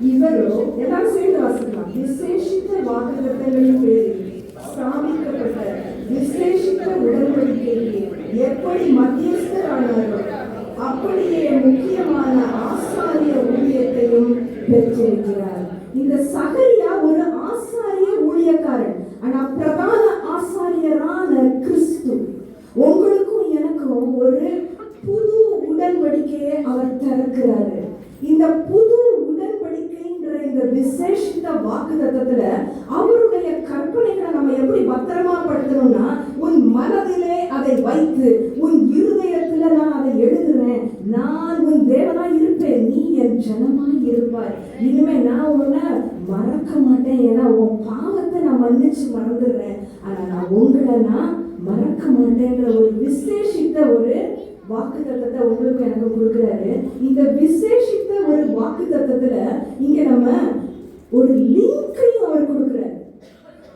A: இவரோ எல்லாரும் சேர்ந்து வாசிக்கலாம். விசேஷித்த வாக்குத்தத்தங்களின் பேரில் ஸ்தாபிக்கப்பட்ட விசேஷித்த உடன்படிக்கைக்கு எப்படி மத்தியஸ்தரானாரோ அப்படியே முக்கியமான ஆசாரிய ஊழியத்தையும் பெற்றிருக்கிறார். இந்த சகரியா ஒரு ஆசாரிய ஊழியக்காரன். ஆனா பிரதான ஆசாரியரான கிறிஸ்து உங்களுக்கும் எனக்கும் ஒரு புது உடன்படிக்கையை அவர் திறக்கிறாரு. இந்த புது உடன்படிக்கைன்ற இந்த விசேஷித்த வாக்குத்தத்தத்துல அவருடைய கற்பனைகளை நம்ம எப்படி பத்திரமா படுத்தணும்னா, உன் மனதிலே அதை வைத்து உன் இருதயத்துல நான் அதை எழுதுறேன். நான் உன் தேவனாய் இருப்பேன், நீ என் ஜனமாய் இருப்பாய். இனிமே நான் உன்னை மறக்க மாட்டேன். ஏன்னா உன் பாவத்தை நான் மன்னிச்சு மறந்துடுறேன். ஆனா நான் உங்களை நான் மறக்க மாட்டேங்கிற ஒரு விசேஷித்த ஒரு வாக்குத்தத்தத்தை உங்களுக்கு எனக்கு கொடுக்கிறாரு. இந்த விசேஷித்த ஒரு வாக்குத்தத்தத்துல இங்க நம்ம ஒரு லிங்கையும் அவர் கொடுக்கிறார்.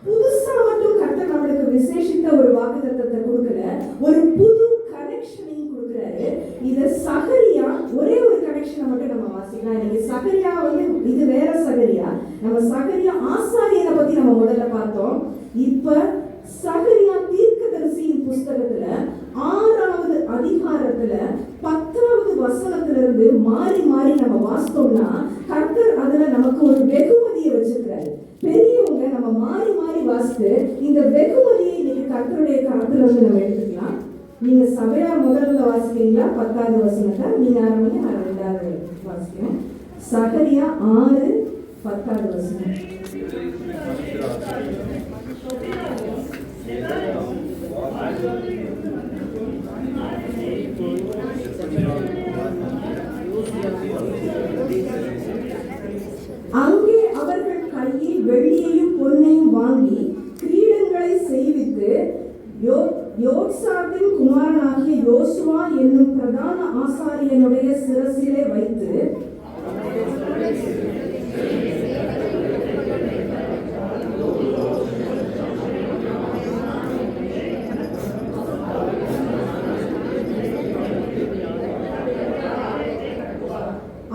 A: புதுசா மட்டும் கர்த்தர் நம்மளுக்கு விசேஷித்த ஒரு வாக்குத்தத்தத்தை கொடுக்கல, ஒரு புது கனெக்ஷனையும் கொடுக்கிறாரு. இத சகரியா ஒரே ஒரு கனெக்ஷனை மட்டும் நம்ம வாசிக்கலாம். இன்னைக்கு சகரியா இது வேற சகரியா. நம்ம சகரியா ஆசாரியனை பத்தி நம்ம முதல்ல பார்த்தோம். இப்ப சகரியா தீர்க்கதரிசியின் புஸ்தகத்துல 6வது அதிகாரத்துல 10வது வசனத்திலிருந்து மாறி மாறி நம்ம வாசித்தோம்னா கர்த்தர் அதுல நமக்கு ஒரு வெகுமதியை வச்சிருக்கிறாரு. பெரியவங்க நம்ம மாறி மாறி வாசித்து இந்த வெகுமதியை இன்னைக்கு கர்த்தருடைய கரத்துல இருந்து நம்ம எடுத்துக்கலாம். நீங்க சபையா முதல்ல வாசிக்கிறீங்களா? 10வது வசனத்தை நீங்க ஆரம்பிங்க, நான் 2வது வாசிக்கிறேன். சகரியா 6:10 வசனம். அங்கே அவர்கள் கையில் வெள்ளியையும் பொன்னையும் வாங்கி கிரீடங்களை செய்வித்து யோத்சாத்தின் குமாரனாகிய யோசுவா என்னும் பிரதான ஆசாரியனுடைய சிரசிலே வைத்து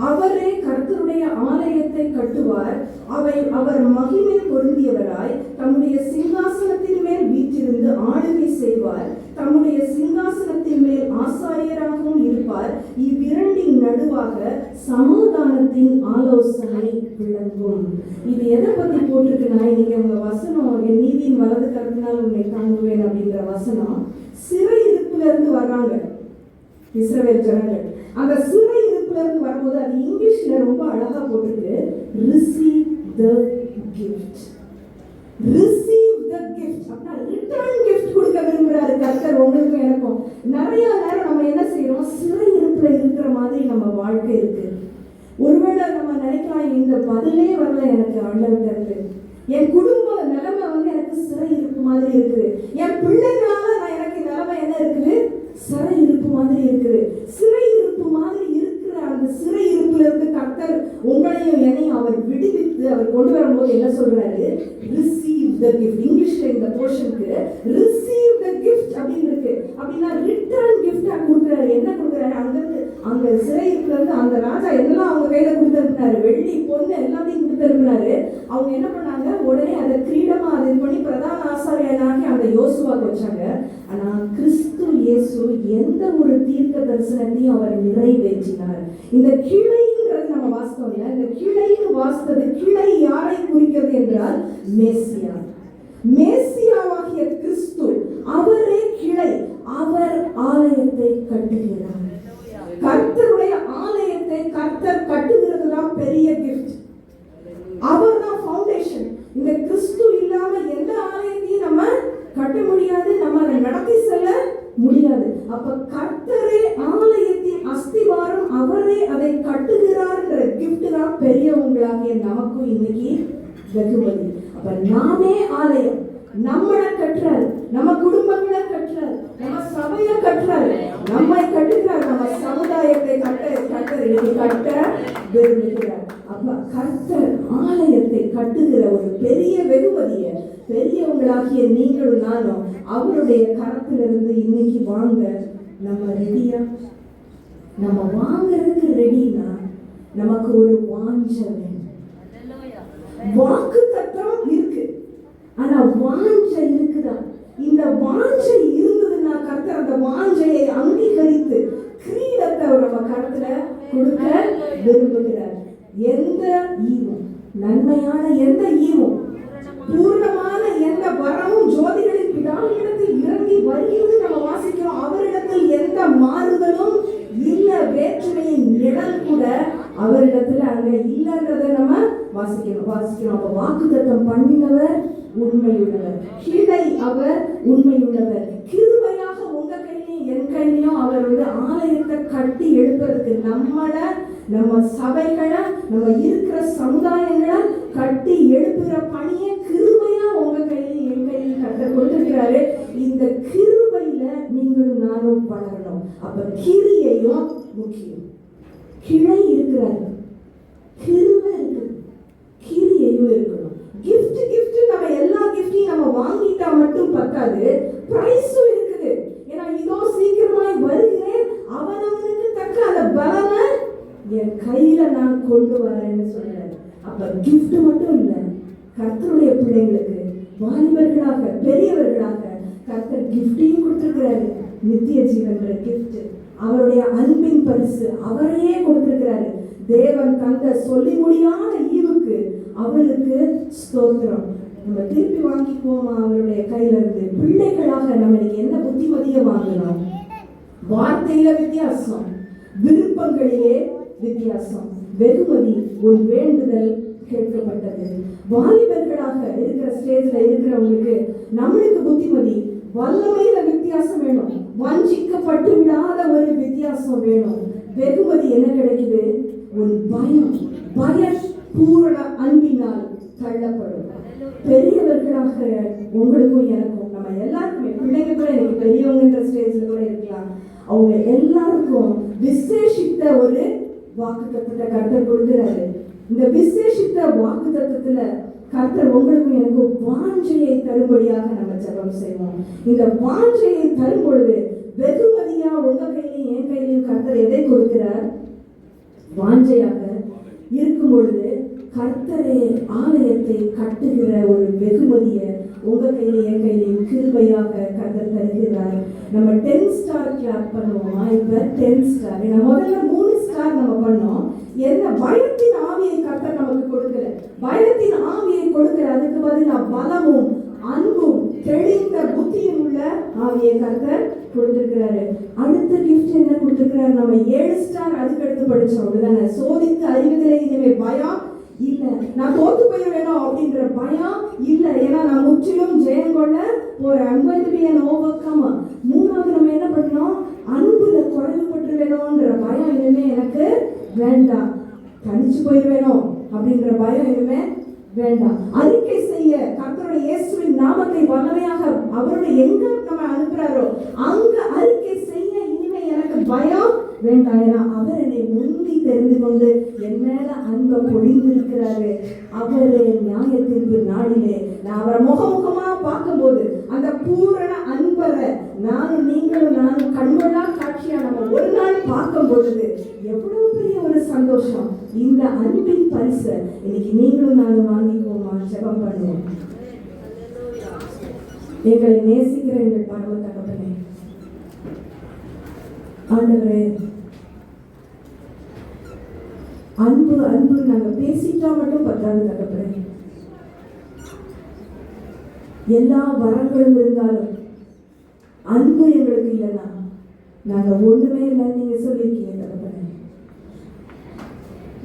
A: அவரே கர்த்தருடைய ஆலயத்தை கட்டுவார். அவர் மகிமை பொருந்தியவராய் தம்முடைய சிங்காசனத்தின் மேல் வீற்றிருந்து ஆளுகை செய்வார். தம்முடைய சிங்காசனத்தின் மேல் ஆசாரியராகவும் இருப்பார். இவ்விரண்டின் நடுவாக சமாதானத்தின் ஆலோசனை விளங்கும். இது எதை பத்தி போட்டிருக்குன்னா, இன்னைக்கு உங்க வசனம் என் நீதியின் வலது கருத்தினால் உன்னை தாங்குவேன் அப்படின்ற வசனம் சிறை இருப்புல இருந்து வர்றாங்க இஸ்ரவேல் ஜனங்கள். அந்த சிறை இருப்புல இருந்து வரும்போது அது இங்கிலீஷ்ல ரொம்ப அழகா போட்டிருக்கு, receive the gift. Receive the gift அப்படின்னா ரிட்டர்ன் கிஃப்ட் கொடுக்க விரும்புறாரு கர்த்தர் உங்களுக்கும் எனக்கும். நிறைய நேரம் நம்ம என்ன செய்யறோம், சிறை இருப்புல இருக்கிற மாதிரி நம்ம வாழ்க்கை இருக்கு. ஒருவேளை நம்ம நினைக்கலாம், இந்த பதிலே வரல எனக்கு ஆண்டவர்கிட்ட இருக்கு, என் குடும்ப நிலைமை எனக்கு சிறை இருப்பு மாதிரி இருக்குது, என் பிள்ளைங்களால நான் எனக்கு நிலைமை என்ன இருக்குது, சிறை இருப்பு மாதிரி இருக்குது. சிறை இருப்பு மாதிரி இருக்கிற அந்த சிறை இருப்புல இருந்து கர்த்தர் உங்களையும் என்னையும் அவர் விடுவித்து அவர் கொண்டு வரும்போது என்ன சொல்றாரு, ரிசீவ் த கிஃப்ட். இங்கிலீஷ்ல இந்த போர்ஷனுக்கு ரிசீவ் த கிஃப்ட் அப்படின்னு இருக்கு. அப்படின்னா ரிட்டர்ன் கிஃப்டா கொடுக்குறாரு. என்ன கொடுக்குறாரு, அங்க சிறை இருப்புல இருந்து அந்த ராஜா என்னெல்லாம் அவங்க கையில கொடுத்துருந்தாரு, வெள்ளி பொண்ணு எல்லாத்தையும் கொடுத்துருந்தாரு. அவங்க என்ன பண்ணாங்க, உடனே அதை கிரீடமா அது பண்ணி பிரதான ஆசாரியனாகி அந்த யோசுவாக்கு வச்சாங்க. ஆனா கிறிஸ்து இயேசு எந்த ஒரு தீர்க்க தரிசனத்தையும் அவர் நிறைவேற்றினார். இந்த கிளைங்கிறது நம்ம வாசித்தோம் இல்ல, இந்த கிளைன்னு வாசித்தது, கிளை யாரை குறிக்கிறது என்றால் மேசியா. மேசியாவாகிய கிறிஸ்து அவரே கிளை. அவர் ஆலயத்தை கட்டுகிறார். கர்த்தருடைய ஆலயத்தை கர்த்தர் கட்டுகிறது தான் பெரிய கிஃப்ட். அவர் தான் ஃபவுண்டேஷன். இந்த கிறிஸ்து இல்லாம எந்த ஆலயத்தையும் நம்ம கட்ட முடியாது, நம்ம அதை நடத்தி செல்ல அப்ப கர்த்தரே ஆலயத்தின் அஸ்திவாரம், அவரே அதை கட்டுகிறார்ன்ற கிஃப்ட் தான் பெரியவங்களாகிய நமக்கும் இன்னைக்கு வெகுமதி. அப்ப நாமே ஆலயம், நம்மள கட்டுறாரு, நம்ம குடும்பங்களை கட்டுறாரு, நம்ம சபையை கட்டுறாரு, நம்மை கட்டுகிறார், நம்ம சமுதாயத்தை கட்ட விரும்புகிறார். அப்ப கர்த்தர் ஆலயத்தை கட்டுகிற ஒரு பெரிய வெகுமதியை பெரியவங்களாகிய நீங்களும் நானும் அவருடைய கரத்திலிருந்து இன்னைக்கு வாங்க நம்ம ரெடியா? நம்ம வாங்கறதுக்கு ரெடினா நமக்கு ஒரு வாஞ்சை வேணும். வாக்கு தத்தம் இருக்கு, ஆனா வாஞ்சை இருக்குதா? இந்த வாஞ்சை இருந்ததுன்னா கர்த்தர் அந்த வாஞ்சையை அங்கீகரித்து கிரீடத்தை நம்ம கரத்துல கொடுக்க விரும்புகிறார். எந்த ஈவும், நன்மையான எந்த ஈவும், பூர்ணமான எந்த வரமும் ஜோதிகளின் பிதாவினிடத்தில் இறங்கி வருகிறது நம்ம வாசிக்கிறோம். அவரிடத்தில் எந்த மாறுதலும் இல்ல, வேற்றுமையின் நிழல் கூட அவரிடத்துல அங்க இல்லைன்றதை நம்ம வாசிக்கிறோம். அப்ப வாக்குத்தத்தம் பண்ணினவர் உண்மையுள்ளவர், கிளை அவர் உண்மையுள்ளவர். கிருபையாக உங்க கையிலையும் என் கையிலையும் அவர் ஆலயத்தை கட்டி எழுப்புறதுக்கு, நம்ம சபைகளை, நம்ம இருக்கிற சமுதாயங்களை கட்டி எழுப்புகிற பணியை கிருபையா உங்க கையிலையும் என் கையிலையும் கட்ட கொடுத்திருக்கிறாரு. இந்த கிருபையில நீங்களும் நானும் வளரணும். அப்ப கிரியையும் முக்கியம். கிளை இருக்கிறாரு, கிருபை இருக்கு, கிரியையும் இருக்கணும். கிஃப்ட் நம்ம எல்லா கிஃப்டையும் நம்ம வாங்கிட்டா மட்டும் பத்தாது, பிரைஸும் இருக்குது. ஏன்னா இதோ சீக்கிரமாய் வருகிறேன், அவனவனுக்கு தக்க அந்த பலனை என் கையில நான் கொண்டு வரேன்னு சொல்றாரு. அப்ப கிஃப்ட் மட்டும் இல்ல, கர்த்தருடைய பிள்ளைங்களுக்கு வாலிபர்களாக பெரியவர்களாக கர்த்தர் கிஃப்டையும் கொடுத்திருக்கிறாரு. நித்திய ஜீவன்ற கிஃப்ட், அவருடைய அன்பின் பரிசு அவரையே கொடுத்திருக்கிறாரு. தேவன் தந்த சொல்லி முடியாத ஈவுக்கு அவருக்கு ஸ்தோத்திரம். நம்ம திருப்பி வாங்கிக்குவோமா அவருடைய கையில இருந்து? பிள்ளைகளாக நம்ம என்ன புத்திமதியை வாங்கணும்? வார்த்தையில வித்தியாசம், விருப்பங்களிலே வித்தியாசம். வெகுமதி உன் வேண்டுதல் கேட்கப்பட்டது. வாலிபர்களாக இருக்கிற ஸ்டேஜ்ல இருக்கிறவங்களுக்கு நம்மளுக்கு புத்திமதி, வல்லமையில வித்தியாசம் வேணும், வஞ்சிக்கப்பட்டு விடாத ஒரு வித்தியாசம் வேணும். வெகுமதி என்ன கிடைக்குது? உன் பயம் பூரண அன்பினால் தள்ளப்படும். பெரியவர்களாக உங்களுக்கும் எனக்கும், நம்ம எல்லாருக்குமே, பிள்ளைங்க கூட எனக்கு பெரியவங்க ஸ்டேஜ்ல கூட இருக்கலாம், அவங்க எல்லாருக்கும் விசேஷித்த ஒரு வாக்குத்தத்தத்தை கர்த்தர் கொடுக்கிறாரு. இந்த விசேஷித்த வாக்குத்தத்தத்துல கர்த்தர் உங்களுக்கும் எனக்கும் வாஞ்சையை தரும்படியாக நம்ம ஜெபம் செய்வோம். இந்த வாஞ்சையை தரும் பொழுது வெகுமதியா உங்க கையிலையும் என் கையிலையும் கர்த்தர் எதை கொடுக்கிறார்? வாஞ்சையாக இருக்கும் பொழுது கர்த்தரே ஆலயத்தை கட்டுகிற ஒரு வெகுமதியை உங்க கையில என் கையிலையும் கிருபையாக கர்த்தர் தருகிறார். நம்ம 10 ஸ்டார் கிளாப் பண்ணுவோமா? இப்ப 10 ஸ்டார். முதல்ல 3 ஸ்டார் நம்ம பண்ணோம். என்ன? பயத்தின் ஆவியை கர்த்தர் நமக்கு கொடுக்கல, பயத்தின் ஆவியை கொடுக்கல, அதுக்கு பதிலா பலமும் அன்பும் தெளிந்த புத்தியும் உள்ள ஆவியை கர்த்தர் கொடுத்திருக்கிறாரு. அடுத்த கிஃப்ட் என்ன கொடுத்திருக்கிறாரு? நம்ம 7 ஸ்டார் அதுக்கு அடுத்து படிச்சோம் அப்படிதானே? சோதித்து அறிவதிலே இனிமே பயம் இல்ல, நான் தோத்து போயிடுவேணும் அப்படின்ற பயம் இல்ல, ஏன்னா நான் முற்றிலும் ஜெயம் கொள்ள போறேன். மூணாவது நம்ம என்ன பண்ணோம்? அன்புல குறைவுபட்டுருவேணும்ன்ற பயம் இனிமே எனக்கு வேண்டாம், தனிச்சு போயிடுவேணும் அப்படின்ற பயம் இனிமே வேண்டாம். அறிக்கை செய்ய கர்த்தருடைய இயேசுவின் நாமத்தை வல்லமையாக அவருடைய எங்க நம்ம அனுப்புறாரோ அங்க அறிக்கை செய்ய இனிமே எனக்கு பயம் வேண்டாம். ஏன்னா அவர் என்னை முந்தி தெரிந்து கொண்டு என் மேல அன்பை பொழிந்திருக்கிறாரு. அவரு நியாய தீர்ப்பு நாளிலே நான் அவரை முகமுகமா பார்க்கும்போது அந்த பூரண அன்பரை நீங்களும் கண்கொள்ளா காட்சியா நம்ம ஒரு நாள் பார்க்கும் பொழுது எவ்வளவு பெரிய ஒரு சந்தோஷம். இந்த அன்பின் பரிசு இன்னைக்கு நீங்களும் நானும் வாங்கிக்குவோமா? ஜெபம் பண்ணுவோம். எங்களை நேசிக்கிற எங்கள் பரம தகப்பனே, ஆண்டவரே, அன்பு அன்பு நாங்க பேசிட்டா மட்டும் பத்தாது தகப்பனே. எல்லா வரங்களும் இருந்தாலும் அன்பு எங்களுக்கு இல்லைன்னா நாங்க ஒண்ணுமே இல்லைன்னு நீங்க சொல்லியிருக்கீங்க தகப்பனே.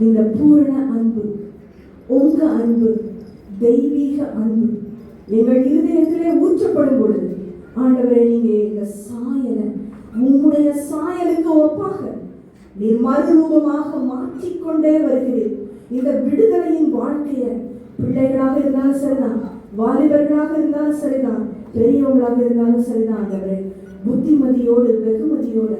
A: இந்த பூரண அன்பு, உங்க அன்பு, தெய்வீக அன்பு எங்கள் இருதயத்திலே ஊற்றப்படும் பொழுது ஆண்டவரே, நீங்க எங்க சாயலை குடும்பமாக மாற்றிக்கொண்டே வருகிறேன். இந்த விடுதலையின் வாழ்க்கையை பிள்ளைகளாக இருந்தாலும் சரிதான், வாலிபர்களாக இருந்தாலும் சரிதான், பெரியவங்களாக இருந்தாலும் சரிதான் ஆண்டவரே, புத்திமதியோடு வெகுமதியோடு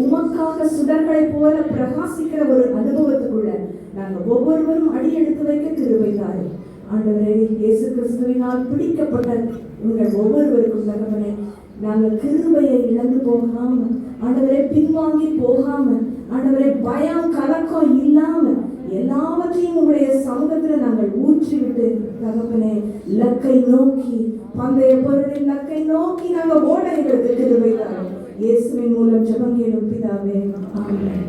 A: உமக்காக சுடர்களை போல பிரகாசிக்கிற ஒரு அனுபவத்துக்குள்ள நாங்கள் ஒவ்வொருவரும் அடி எடுத்து வைக்க கிருபை தாரும் ஆண்டவரே. இயேசு கிறிஸ்துவினால் பிடிக்கப்பட்ட உங்கள் ஒவ்வொருவருக்கும் தகவனே, நாங்கள் கிருபையை இழந்து போகாம ஆண்டவரே, பின்வாங்கி போகாம ஆண்டவரே, பயம் கலக்கம் இல்லாம எல்லாவற்றையும் உங்களுடைய சமூகத்துல நாங்கள் ஊற்றிவிட்டு தகப்பனே, இலக்கை நோக்கி பந்தய பொருளின் இலக்கை நோக்கி நாங்கள் ஓட எங்களுக்கு கிருபை தாரும். இயேசுவின் மூலம் ஜெபம் கேளும் பிதாவே, ஆமென்.